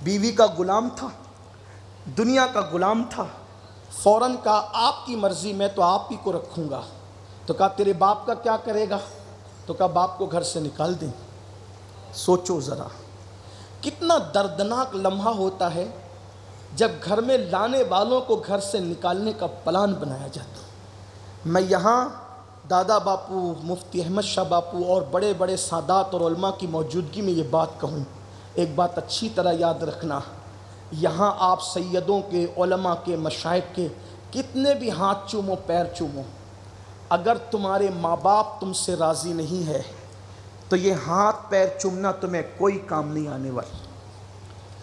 Speaker 1: بیوی کا غلام تھا، دنیا کا غلام تھا، فوراً کہا آپ کی مرضی، میں تو آپ ہی کو رکھوں گا۔ تو کہا تیرے باپ کا کیا کرے گا؟ تو کہا باپ کو گھر سے نکال دیں۔ سوچو ذرا کتنا دردناک لمحہ ہوتا ہے جب گھر میں لانے والوں کو گھر سے نکالنے کا پلان بنایا جاتا۔ میں یہاں دادا باپو، مفتی احمد شاہ باپو اور بڑے بڑے سادات اور علماء کی موجودگی میں یہ بات کہوں، ایک بات اچھی طرح یاد رکھنا، یہاں آپ سیدوں کے، علماء کے، مشائخ کے کتنے بھی ہاتھ چومو پیر چومو، اگر تمہارے ماں باپ تم سے راضی نہیں ہے تو یہ ہاتھ پیر چومنا تمہیں کوئی کام نہیں آنے والا۔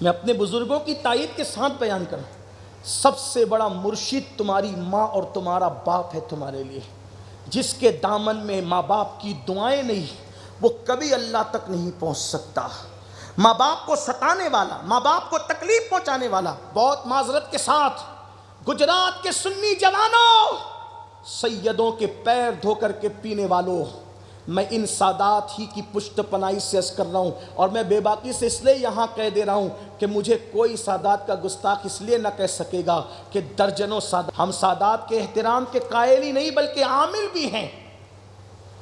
Speaker 1: میں اپنے بزرگوں کی تائید کے ساتھ بیان کروں، سب سے بڑا مرشد تمہاری ماں اور تمہارا باپ ہے تمہارے لیے۔ جس کے دامن میں ماں باپ کی دعائیں نہیں، وہ کبھی اللہ تک نہیں پہنچ سکتا۔ ماں باپ کو ستانے والا، ماں باپ کو تکلیف پہنچانے والا، بہت معذرت کے ساتھ گجرات کے سنی جوانوں، سیدوں کے پیر دھو کر کے پینے والوں، میں ان سادات ہی کی پشت پناہی سے عرض کر رہا ہوں، اور میں بے باکی سے اس لیے یہاں کہہ دے رہا ہوں کہ مجھے کوئی سادات کا گستاخ اس لیے نہ کہہ سکے گا کہ درجنوں سادات، ہم سادات کے احترام کے قائل ہی نہیں بلکہ عامل بھی ہیں۔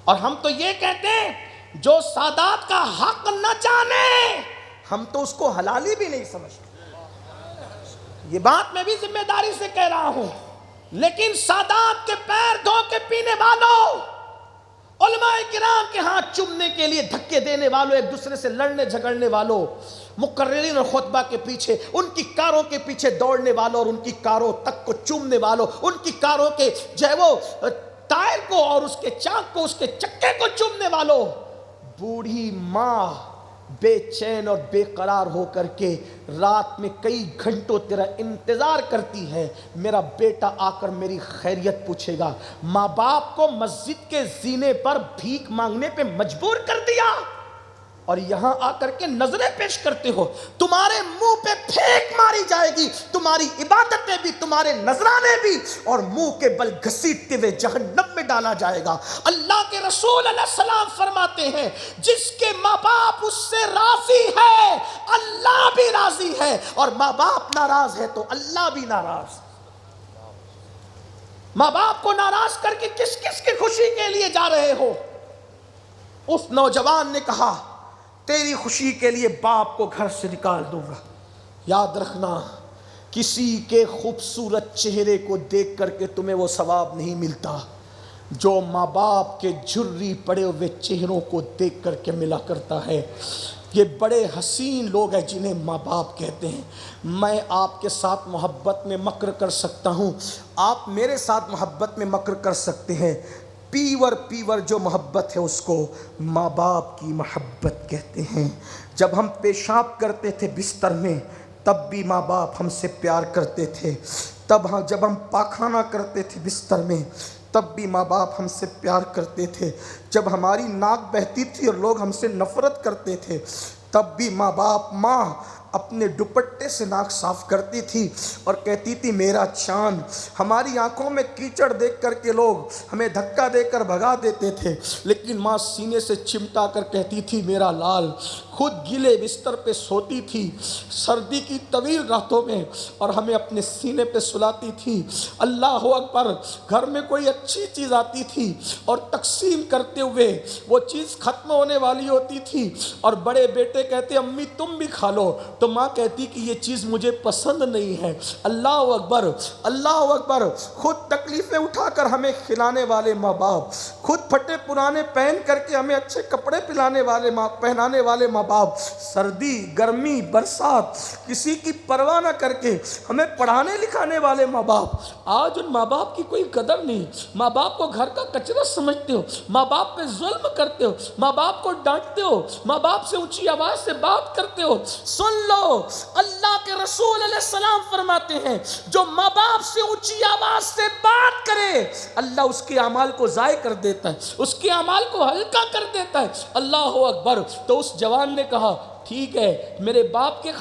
Speaker 1: اور ہم تو یہ کہتے ہیں جو سادات کا حق نہ جانے ہم تو اس کو حلالی بھی نہیں سمجھتے۔ یہ بات میں بھی ذمہ داری سے کہہ رہا ہوں، لیکن سادات کے پیر دھو کے پینے والوں، علماء کرام کے ہاتھ چومنے کے لیے دھکے دینے والوں، ایک دوسرے سے لڑنے جھگڑنے والوں، مقررین اور خطبہ کے پیچھے، ان کی کاروں کے پیچھے دوڑنے والوں اور ان کی کاروں تک کو چومنے والوں، ان کی کاروں کے جو ہے وہ ٹائر کو اور اس کے چاک کو، اس کے چکے کو چومنے والوں، بوڑھی ماں بے چین اور بے قرار ہو کر کے رات میں کئی گھنٹوں تیرا انتظار کرتی ہے، میرا بیٹا آ کر میری خیریت پوچھے گا۔ ماں باپ کو مسجد کے زینے پر بھیک مانگنے پہ مجبور کر دیا، اور یہاں آ کر کے نظریں پیش کرتے ہو۔ تمہارے منہ پہ پھینک ماری جائے گی، تمہاری عبادتیں بھی، تمہارے نذرانے بھی، اور منہ کے بل گھسیٹتے ہوئے جہنم میں ڈالا جائے گا۔ اللہ کے رسول علیہ السلام فرماتے ہیں جس کے ماں باپ اس سے راضی ہے اللہ بھی راضی ہے، اور ماں باپ ناراض ہے تو اللہ بھی ناراض۔ ماں باپ کو ناراض کر کے کس کس کی خوشی کے لیے جا رہے ہو؟ اس نوجوان نے کہا تیری خوشی کے لیے باپ کو گھر سے نکال دوں گا۔ یاد رکھنا، کسی کے خوبصورت چہرے کو دیکھ کر کے تمہیں وہ ثواب نہیں ملتا جو ماں باپ کے جھری پڑے ہوئے چہروں کو دیکھ کر کے ملا کرتا ہے۔ یہ بڑے حسین لوگ ہیں جنہیں ماں باپ کہتے ہیں۔ میں آپ کے ساتھ محبت میں مکر کر سکتا ہوں، آپ میرے ساتھ محبت میں مکر کر سکتے ہیں، پیور جو محبت ہے اس کو ماں باپ کی محبت کہتے ہیں۔ جب ہم پیشاب کرتے تھے بستر میں تب بھی ماں باپ ہم سے پیار کرتے تھے، جب ہم پاخانہ کرتے تھے بستر میں تب بھی ماں باپ ہم سے پیار کرتے تھے، جب ہماری ناک بہتی تھی اور لوگ ہم سے نفرت کرتے تھے تب بھی ماں اپنے دوپٹے سے ناک صاف کرتی تھی اور کہتی تھی میرا چاند۔ ہماری آنکھوں میں کیچڑ دیکھ کر کے لوگ ہمیں دھکا دے کر بھگا دیتے تھے، لیکن ماں سینے سے چمٹا کر کہتی تھی میرا لال۔ خود گیلے بستر پہ سوتی تھی سردی کی طویل راتوں میں اور ہمیں اپنے سینے پہ سلاتی تھی۔ اللہ اکبر، گھر میں کوئی اچھی چیز آتی تھی اور تقسیم کرتے ہوئے وہ چیز ختم ہونے والی ہوتی تھی اور بڑے بیٹے کہتے امی تم بھی کھا لو، تو ماں کہتی کہ یہ چیز مجھے پسند نہیں ہے۔ اللہ اکبر، اللہ اکبر، خود تکلیفیں اٹھا کر ہمیں کھلانے والے ماں باپ، خود پھٹے پرانے پہن کر کے ہمیں اچھے کپڑے پہنانے والے ماں باپ، سردی گرمی برسات کسی کی پرواہ نہ کر کے ہمیں پڑھانے لکھانے والے ماں باپ۔ آج ان ماں باپ کی کوئی قدر نہیں، ماں باپ کو گھر کا کچرا سمجھتے ہو، ماں باپ پہ ظلم کرتے ہو، ماں باپ کو ڈانٹتے ہو، ماں باپ سے اونچی آواز سے بات کرتے ہو۔ سن لو، اللہ کے رسول علیہ السلام فرماتے ہیں جو ماں باپ سے اونچی آواز سے بات کرے اللہ اس کے اعمال کو ضائع کر دیتا ہے، اس کے اعمال کو ہلکا کر دیتا ہے۔ اللہ اکبر۔ تو اس جوان نے کہا ٹھیک ہے، میرے باپ کے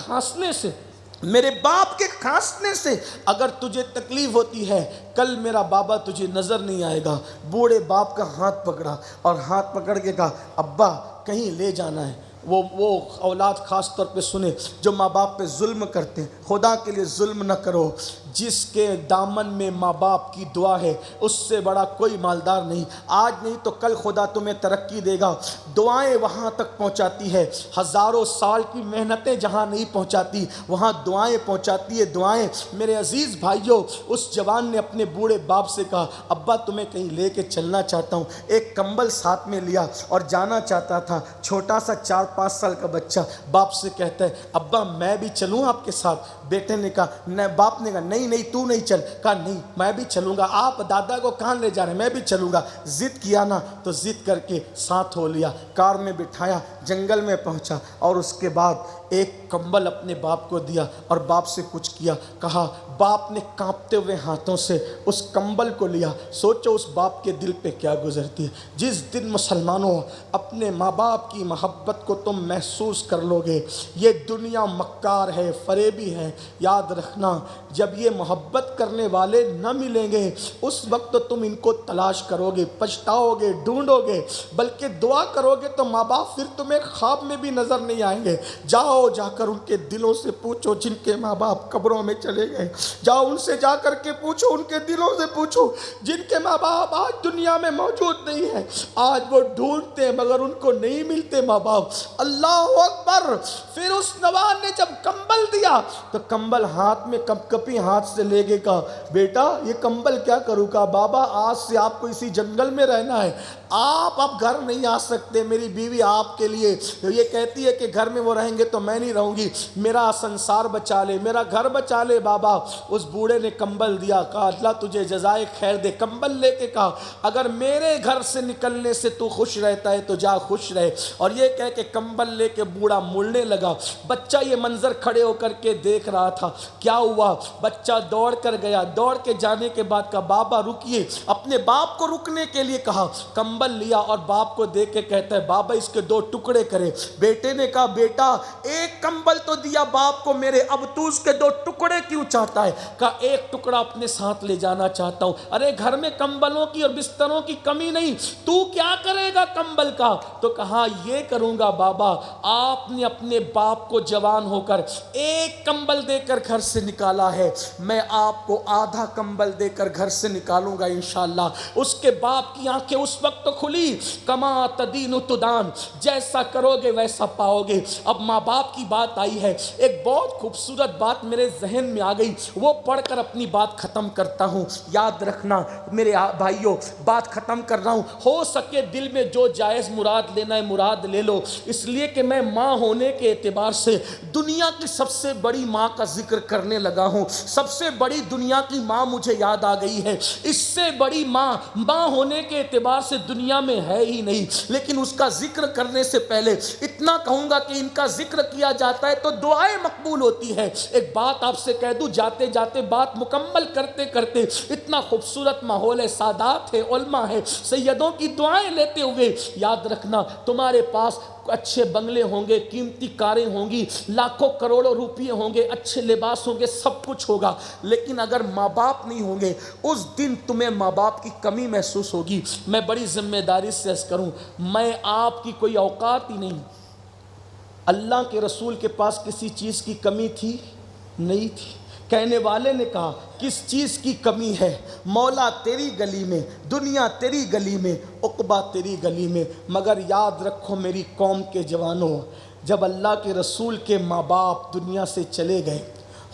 Speaker 1: کھانسنے سے اگر تجھے تکلیف ہوتی ہے، کل میرا بابا تجھے نظر نہیں آئے گا۔ بوڑھے باپ کا ہاتھ پکڑا اور ہاتھ پکڑ کے کہا ابا کہیں لے جانا ہے۔ وہ اولاد خاص طور پہ سنے جو ماں باپ پہ ظلم کرتے ہیں، خدا کے لیے ظلم نہ کرو۔ جس کے دامن میں ماں باپ کی دعا ہے اس سے بڑا کوئی مالدار نہیں۔ آج نہیں تو کل خدا تمہیں ترقی دے گا۔ دعائیں وہاں تک پہنچاتی ہے، ہزاروں سال کی محنتیں جہاں نہیں پہنچاتی وہاں دعائیں پہنچاتی ہے۔ دعائیں میرے عزیز بھائیوں، اس جوان نے اپنے بوڑھے باپ سے کہا ابا تمہیں کہیں لے کے چلنا چاہتا ہوں۔ ایک کمبل ساتھ میں لیا اور جانا چاہتا تھا۔ چھوٹا سا 4-5 سال کا بچہ باپ سے کہتا ہے ابا میں بھی چلوں آپ کے ساتھ؟ بیٹے نے کہا باپ نے کہا نہیں نہیں نہیں تو نہیں چل. کہا نہیں میں بھی چلوں گا. آپ دادا کو کہاں لے جا رہے ہیں؟ میں بھی چلوں گا. ضد کیا نا تو ضد کر کے ساتھ ہو لیا, کار میں بٹھایا, جنگل میں پہنچا, اور اس کے بعد ایک کمبل اپنے باپ کو دیا اور باپ سے کچھ کیا. کہا باپ نے کانپتے ہوئے ہاتھوں سے اس کمبل کو لیا. سوچو اس باپ کے دل پہ کیا گزرتی ہے. جس دن مسلمانوں اپنے ماں باپ کی محبت کو تم محسوس کر لو گے, یہ دنیا مکار ہے, فریبی ہے. یاد رکھنا جب یہ محبت کرنے والے نہ ملیں گے اس وقت تو تم ان کو تلاش کرو گے, پچھتاؤ گے, ڈھونڈو گے, بلکہ دعا کرو گے تو ماں باپ پھر تمہیں خواب میں بھی نظر نہیں آئیں گے. جاؤ جا کر ان کے دلوں سے پوچھو جن کے ماں باپ قبروں میں چلے گئے. جاؤ ان سے جا کر کے پوچھو, ان کے دلوں سے پوچھو جن کے ماں باپ آج دنیا میں موجود نہیں ہیں. آج وہ ڈھونڈتے ہیں مگر ان کو نہیں ملتے ماں باپ. اللہ اکبر. پھر اس نواب نے جب کمبل دیا تو کمبل ہاتھ میں کپ کپی ہاتھ سے لے کے کہا بیٹا یہ کمبل کیا کروں؟ کہا بابا آج سے آپ کو اسی جنگل میں رہنا ہے, آپ اب گھر نہیں آ سکتے. میری بیوی آپ کے لیے یہ کہتی ہے کہ گھر میں وہ رہیں گے تو میں نہیں رہوں گی, میرا سنسار بچا لے, میرا گھر بچا لے بابا. اس بوڑھے نے کمبل دیا. کہا اللہ تجھے جزائے خیر دے. کمبل لے کے کہا اگر میرے گھر سے نکلنے سے تو خوش رہتا ہے تو جا خوش رہے. اور یہ کہہ کے کمبل لے کے بوڑھا مڑنے لگا. بچہ یہ منظر کھڑے ہو کر کے دیکھ رہا تھا. کیا ہوا؟ بچہ دوڑ کر گیا. دوڑ کے جانے کے بعد کہا بابا رکیے. اپنے باپ کو رکنے کے لیے کہا. کمبل لیا اور باپ کو دے کے کہتا ہے بابا اس کے 2 ٹکڑے کرے. بیٹے نے کہا بیٹا ایک کمبل تو دیا باپ کو میرے, اب تو اس کے 2 ٹکڑے کیوں چاہتا ہے؟ کہا ایک ٹکڑا اپنے ساتھ لے جانا چاہتا ہوں. ارے گھر میں کمبلوں کی اور بستروں کی کمی نہیں, تو کیا کرے گا کمبل کا؟ تو کہا یہ کروں گا بابا, آپ نے اپنے باپ کو جوان ہو کر ایک کمبل دے کر گھر سے نکالا ہے, میں آپ کو آدھا کمبل دے کر گھر سے نکالوں گا انشاءاللہ. اس کے باپ کی آنکھیں اس وقت کھلی. کما تدین تدان, جیسا کرو گے ویسا پاؤ گے. اب ماں باپ کی بات آئی ہے, ایک بہت خوبصورت بات میرے ذہن میں آ گئی, وہ پڑھ کر اپنی بات ختم کرتا ہوں. یاد رکھنا میرے بھائیوں, بات ختم کر رہا ہوں. ہو سکے دل میں جو جائز مراد لینا ہے مراد لے لو, اس لیے کہ میں ماں ہونے کے اعتبار سے دنیا کی سب سے بڑی ماں کا ذکر کرنے لگا ہوں. سب سے بڑی دنیا کی ماں مجھے یاد آ گئی ہے. اس سے بڑی ماں ہونے کے اعتبار سے دنیا میں ہے ہی نہیں. لیکن اس کا ذکر کرنے سے پہلے اتنا کہوں گا کہ ان کا ذکر کیا جاتا ہے تو دعائیں مقبول ہوتی ہے. ایک بات آپ سے کہہ دوں جاتے جاتے بات مکمل کرتے کرتے, اتنا خوبصورت ماحول ہے, سادات ہے, علماء ہے, سیدوں کی دعائیں لیتے ہوئے. یاد رکھنا تمہارے پاس اچھے بنگلے ہوں گے, قیمتی کاریں ہوں گی, لاکھوں کروڑوں روپیے ہوں گے, اچھے لباس ہوں گے, سب کچھ ہوگا, لیکن اگر ماں باپ نہیں ہوں گے اس دن تمہیں ماں باپ کی کمی محسوس ہوگی. میں بڑی ذمہ داری سے عرض کروں, میں آپ کی کوئی اوقات ہی نہیں. اللہ کے رسول کے پاس کسی چیز کی کمی تھی نہیں تھی. کہنے والے نے کہا کس چیز کی کمی ہے؟ مولا تیری گلی میں, دنیا تیری گلی میں, عقبہ تیری گلی میں. مگر یاد رکھو میری قوم کے جوانوں, جب اللہ کے رسول کے ماں باپ دنیا سے چلے گئے,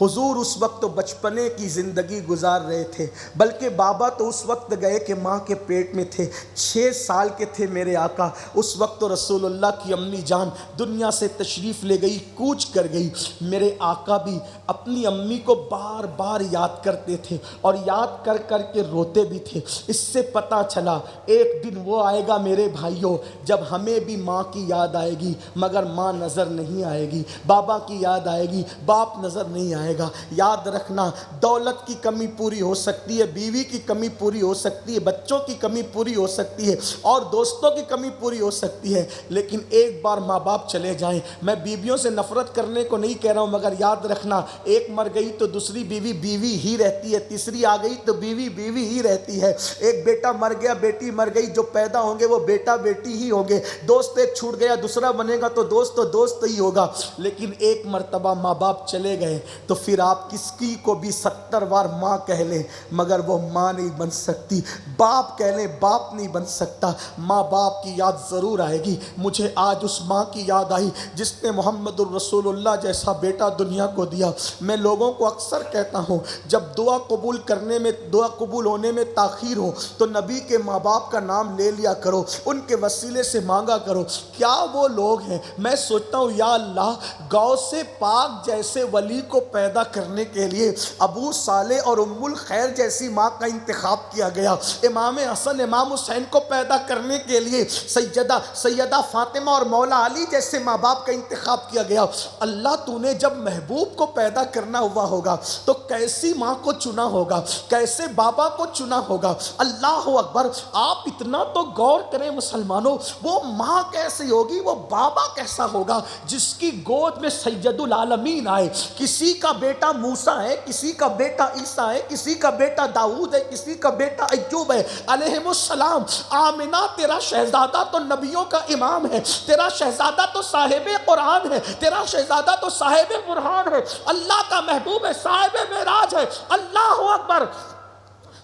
Speaker 1: حضور اس وقت تو بچپنے کی زندگی گزار رہے تھے, بلکہ بابا تو اس وقت گئے کہ ماں کے پیٹ میں تھے. 6 سال کے تھے میرے آقا. اس وقت تو رسول اللہ کی امی جان دنیا سے تشریف لے گئی, کوچ کر گئی. میرے آقا بھی اپنی امی کو بار بار یاد کرتے تھے اور یاد کر کر کے روتے بھی تھے. اس سے پتہ چلا ایک دن وہ آئے گا میرے بھائیوں جب ہمیں بھی ماں کی یاد آئے گی مگر ماں نظر نہیں آئے گی, بابا کی یاد آئے گی, باپ نظر نہیں آئے گا. یاد رکھنا دولت کی کمی پوری ہو سکتی ہے, بیوی کی کمی پوری ہو سکتی ہے, بچوں کی کمی پوری ہو سکتی ہے, اور دوستوں کی کمی پوری ہو سکتی ہے, لیکن ایک بار ماں باپ چلے جائیں. میں بیویوں سے نفرت کرنے کو نہیں کہہ رہا ہوں, مگر یاد رکھنا ایک مر گئی تو دوسری بیوی بیوی ہی رہتی ہے, تیسری آ گئی تو بیوی بیوی ہی رہتی ہے. ایک بیٹا مر گیا, بیٹی مر گئی, جو پیدا ہوں گے وہ بیٹا بیٹی ہی ہوں گے. دوست ایک چھوٹ گیا, دوسرا بنے گا تو دوست ہی ہوگا. لیکن ایک مرتبہ ماں باپ چلے گئے تو پھر آپ کس کی کو بھی 70 بار ماں کہہ لیں مگر وہ ماں نہیں بن سکتی, باپ کہہ لیں باپ نہیں بن سکتا. ماں باپ کی یاد ضرور آئے گی. مجھے آج اس ماں کی یاد آئی جس نے محمد الرسول اللہ جیسا بیٹا دنیا کو دیا. میں لوگوں کو اکثر کہتا ہوں جب دعا قبول ہونے میں تاخیر ہو تو نبی کے ماں باپ کا نام لے لیا کرو, ان کے وسیلے سے مانگا کرو. کیا وہ لوگ ہیں, میں سوچتا ہوں یا اللہ غوث پاک جیسے ولی کو پیدا پیدا کرنے کے لیے ابو صالح اور ام الخیر جیسی ماں کا انتخاب کیا گیا، امام حسن امام حسین کو پیدا کرنے کے لیے سیدہ فاطمہ اور مولا علی جیسے ماں باپ کا انتخاب کیا گیا۔ اللہ تو نے جب محبوب کو پیدا کرنا ہوا ہوگا تو کیسی ماں کو چنا ہوگا، کیسے بابا کو چنا ہوگا۔ اللہ اکبر، آپ اتنا تو غور کریں مسلمانوں، وہ ماں کیسی ہوگی، وہ بابا کیسا ہوگا جس کی گود میں سید العالمین آئے۔ کسی کا بیٹا موسیٰ ہے، کسی کا بیٹا عیسیٰ ہے، کسی کا بیٹا داؤد ہے، کسی کا بیٹا ایوب ہے علیہم السلام۔ آمنہ تیرا شہزادہ تو نبیوں کا امام ہے، تیرا شہزادہ تو صاحب قرآن ہے، تیرا شہزادہ تو صاحب برہان ہے، اللہ کا محبوب ہے، صاحب معراج ہے۔ اللہ اکبر،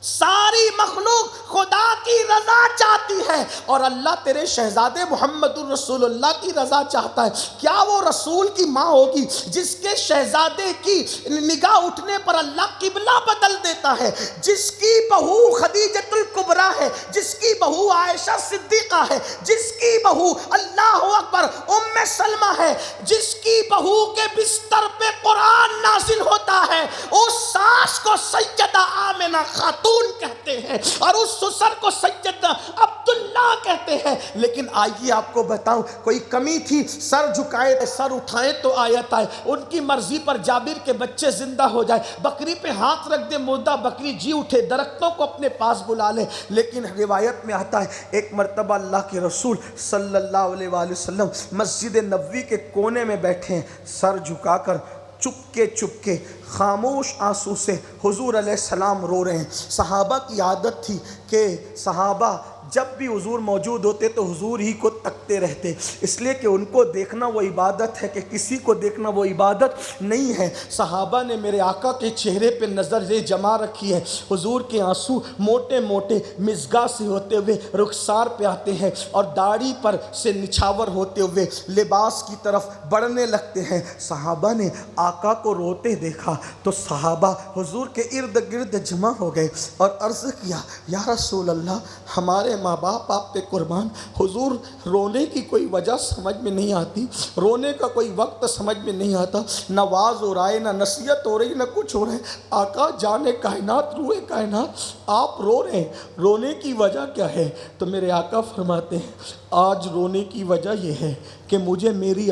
Speaker 1: ساری مخلوق خدا کی رضا چاہتی ہے اور اللہ تیرے شہزادے محمد الرسول اللہ کی رضا چاہتا ہے۔ کیا وہ رسول کی ماں ہوگی جس کے شہزادے کی نگاہ اٹھنے پر اللہ قبلہ بدل دیتا ہے، جس کی بہو خدیجۃ الکبریٰ ہے، جس کی بہو عائشہ صدیقہ ہے، جس کی بہو اللہ اکبر ام سلمہ ہے، جس کی بہو کے بستر پہ قرآن نازل ہوتا ہے، اس ساس کو سیدہ آمنہ خاتون کہتے ہیں اور اس سسر کو سیدنا عبداللہ کہتے ہیں۔ لیکن آئیے آپ کو بتاؤں، کوئی کمی تھی، سر جھکائے سر اٹھائے تو آیت آئے، ان کی مرضی پر جابر کے بچے زندہ ہو جائے، بکری پہ ہاتھ رکھ دے مردہ بکری جی اٹھے، درختوں کو اپنے پاس بلا لے۔ لیکن روایت میں آتا ہے ایک مرتبہ اللہ کے رسول صلی اللہ علیہ وآلہ وسلم مسجد نبوی کے کونے میں بیٹھے ہیں، سر جھکا کر چپ کے خاموش آنسو سے حضور علیہ السلام رو رہے ہیں۔ صحابہ کی عادت تھی کہ صحابہ جب بھی حضور موجود ہوتے تو حضور ہی کو تکتے رہتے، اس لیے کہ ان کو دیکھنا وہ عبادت ہے، کہ کسی کو دیکھنا وہ عبادت نہیں ہے۔ صحابہ نے میرے آقا کے چہرے پہ نظر جما رکھی ہے، حضور کے آنسو موٹے موٹے مزگاہ سے ہوتے ہوئے رخسار پہ آتے ہیں اور داڑھی پر سے نچھاور ہوتے ہوئے لباس کی طرف بڑھنے لگتے ہیں۔ صحابہ نے آقا کو روتے دیکھا تو صحابہ حضور کے ارد گرد جمع ہو گئے اور عرض کیا، یا رسول اللہ، ہمارے ماں باپ آپ پہ قربان، حضور رونے کی کوئی وجہ سمجھ میں نہیں آتی، رونے کا کوئی وقت سمجھ میں نہیں آتا، نہ واز ہو رہا ہے، نہ نصیحت ہو رہی، نہ کچھ ہو رہا ہے۔ آقا جانے کائنات، روئے کائنات، آپ رو رہے ہیں، رونے کی وجہ کیا ہے؟ تو میرے آقا فرماتے ہیں، آج رونے کی وجہ یہ ہے کہ مجھے میری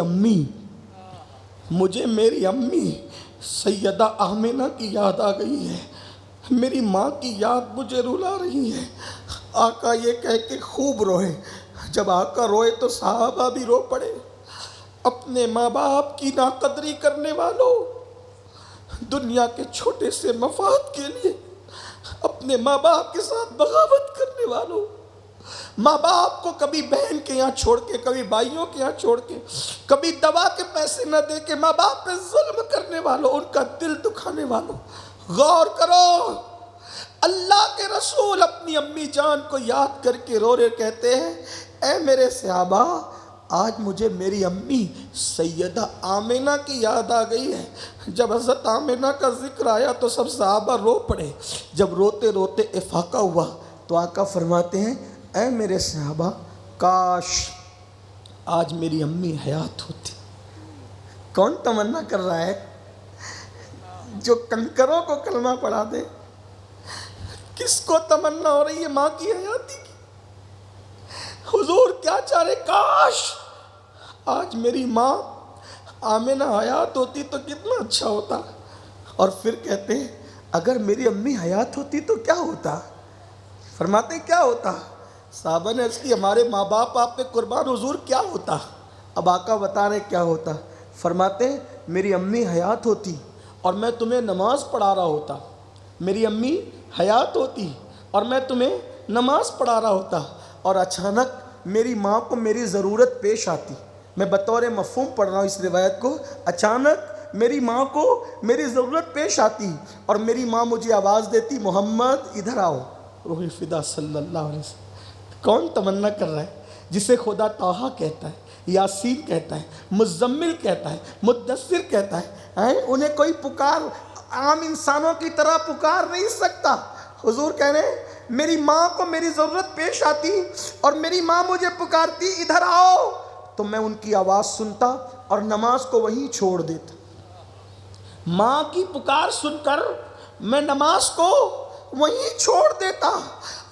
Speaker 1: امی سیدہ آمنہ کی یاد آ گئی ہے، میری ماں کی یاد مجھے رلا رہی ہے۔ آقا یہ کہہ کے خوب روئے۔ جب آقا روئے تو صحابہ بھی رو پڑے۔ اپنے ماں باپ کی ناقدری کرنے والوں، دنیا کے چھوٹے سے مفاد کے لیے اپنے ماں باپ کے ساتھ بغاوت کرنے والوں، ماں باپ کو کبھی بہن کے یہاں چھوڑ کے، کبھی بھائیوں کے یہاں چھوڑ کے، کبھی دوا کے پیسے نہ دے کے ماں باپ پہ ظلم کرنے والوں، ان کا دل دکھانے والوں، غور کرو۔ اللہ کے رسول اپنی امی جان کو یاد کر کے رو رہے کہتے ہیں، اے میرے صحابہ، آج مجھے میری امی سیدہ آمنہ کی یاد آ گئی ہے۔ جب حضرت آمنہ کا ذکر آیا تو سب صحابہ رو پڑے۔ جب روتے روتے افاقہ ہوا تو آقا فرماتے ہیں، اے میرے صحابہ، کاش آج میری امی حیات ہوتی۔ کون تمنا کر رہا ہے؟ جو کنکروں کو کلمہ پڑھا دے۔ کس کو تمنا ہو رہی ہے ماں کی حیاتی کی؟ حضور کیا چاہ رہے؟ کاش آج میری ماں آمنہ حیات ہوتی تو کتنا اچھا ہوتا۔ اور پھر کہتے ہیں، اگر میری امی حیات ہوتی تو کیا ہوتا؟ فرماتے کیا ہوتا؟ صحابہ نے اس کی ہمارے ماں باپ آپ پہ قربان، حضور کیا ہوتا؟ اب آقا بتا رہے کیا ہوتا۔ فرماتے ہیں، میری امی حیات ہوتی اور میں تمہیں نماز پڑھا رہا ہوتا، میری امی حیات ہوتی اور میں تمہیں نماز پڑھا رہا ہوتا، اور اچانک میری ماں کو میری ضرورت پیش آتی۔ میں بطور مفہوم پڑھ رہا ہوں اس روایت کو۔ اچانک میری ماں کو میری ضرورت پیش آتی اور میری ماں مجھے آواز دیتی، محمد ادھر آؤ۔ روح الفدا صلی اللہ علیہ وسلم۔ کون تمنا کر رہا ہے؟ جسے خدا طٰہٰ کہتا ہے، یاسین کہتا ہے، مزمل کہتا ہے، مدثر کہتا ہے، انہیں کوئی پکار عام انسانوں کی طرح پکار نہیں سکتا۔ حضور کہہ رہے ہیں، میری ماں کو میری ضرورت پیش آتی اور میری ماں مجھے پکارتی، ادھر آؤ، تو میں ان کی آواز سنتا اور نماز کو وہیں چھوڑ دیتا۔ ماں کی پکار سن کر میں نماز کو وہیں چھوڑ دیتا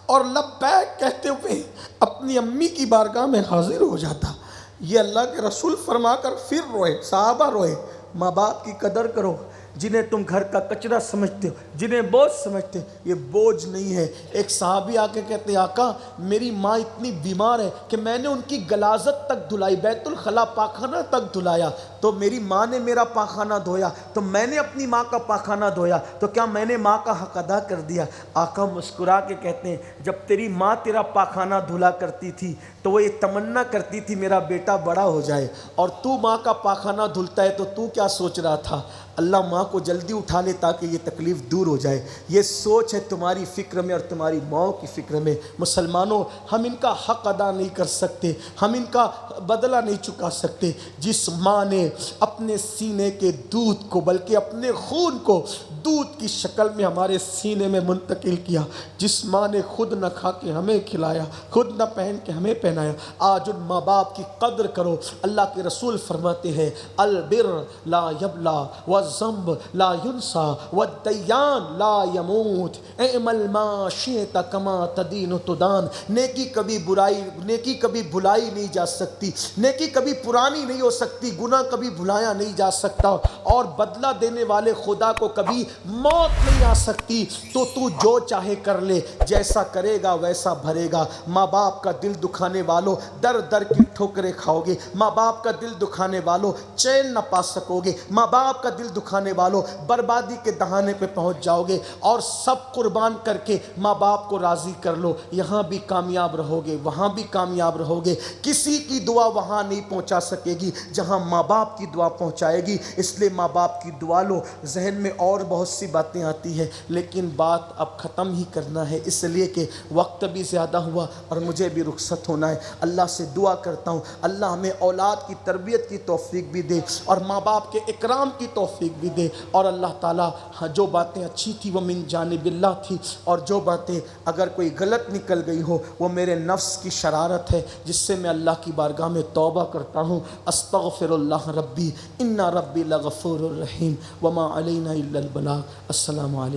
Speaker 1: اور لبیک کہتے ہوئے اپنی امی کی بارگاہ میں حاضر ہو جاتا۔ یہ اللہ کے رسول فرما کر پھر روئے، صحابہ روئے۔ ماں باپ کی قدر کرو، جنہیں تم گھر کا کچرا سمجھتے ہو، جنہیں بوجھ سمجھتے ہو، یہ بوجھ نہیں ہے۔ ایک صحابی آ کے کہتے ہیں آقا میری ماں اتنی بیمار ہے کہ میں نے ان کی غلاظت تک دھلائی، بیت الخلا پاخانہ تک دھلایا، تو میری ماں نے میرا پاخانہ دھویا تو میں نے اپنی ماں کا پاخانہ دھویا، تو کیا میں نے ماں کا حق ادا کر دیا؟ آقا مسکرا کے کہتے ہیں جب تیری ماں تیرا پاخانہ دھلا کرتی تھی تو وہ یہ تمنا کرتی تھی میرا بیٹا بڑا ہو جائے، اور تو ماں کا پاخانہ دھلتا ہے تو تو کیا سوچ رہا تھا؟ اللہ ماں کو جلدی اٹھا لے تاکہ یہ تکلیف دور ہو جائے۔ یہ سوچ ہے تمہاری فکر میں اور تمہاری ماں کی فکر میں۔ مسلمانوں، ہم ان کا حق ادا نہیں کر سکتے، ہم ان کا بدلہ نہیں چکا سکتے۔ جس ماں نے اپنے سینے کے دودھ کو بلکہ اپنے خون کو دودھ کی شکل میں ہمارے سینے میں منتقل کیا، جس ماں نے خود نہ کھا کے ہمیں کھلایا، خود نہ پہن کے ہمیں پہنایا، آج ان ماں باپ کی قدر کرو۔ اللہ کے رسول فرماتے ہیں البر لا یبلا والذنب لا ینسا والدیان لا یموت اعمل ما شئت کما تدین تدان۔ نیکی کبھی بھلائی نہیں جا سکتی، نیکی کبھی پرانی نہیں ہو سکتی، گناہ کبھی بھلایا نہیں جا سکتا، اور بدلہ دینے والے خدا کو کبھی موت نہیں آ سکتی۔ تو جو چاہے کر لے، جیسا کرے گا ویسا بھرے گا۔ ماں باپ کا دل دکھانے والوں در در کی ٹھوکریں کھاؤ گے، ماں باپ کا دل دکھانے والوں چین نہ پا سکو گے، ماں باپ کا دل دکھانے والوں بربادی کے دہانے پہ پہنچ جاؤ گے، اور سب قربان کر کے ماں باپ کو راضی کر لو، یہاں بھی کامیاب رہو گے، وہاں بھی کامیاب رہو گے۔ کسی کی دعا وہاں نہیں پہنچا سکے گی جہاں ماں باپ کی دعا پہنچائے گی۔ اس لیے ماں باپ کی دعا لو۔ ذہن میں اور بہت سی باتیں آتی ہیں لیکن بات اب ختم ہی کرنا ہے، اس لیے کہ وقت بھی زیادہ ہوا اور مجھے بھی رخصت ہونا ہے۔ اللہ سے دعا کرتا ہوں اللہ ہمیں اولاد کی تربیت کی توفیق بھی دے اور ماں باپ کے اکرام کی توفیق بھی دے، اور اللہ تعالیٰ جو باتیں اچھی تھی وہ من جانب اللہ تھی، اور جو باتیں اگر کوئی غلط نکل گئی ہو وہ میرے نفس کی شرارت ہے، جس سے میں اللہ کی بارگاہ میں توبہ کرتا ہوں۔ استغفر اللہ ربی ان ربی لغفور الرحیم وما علینا الا البلاغ۔ السلام علیکم۔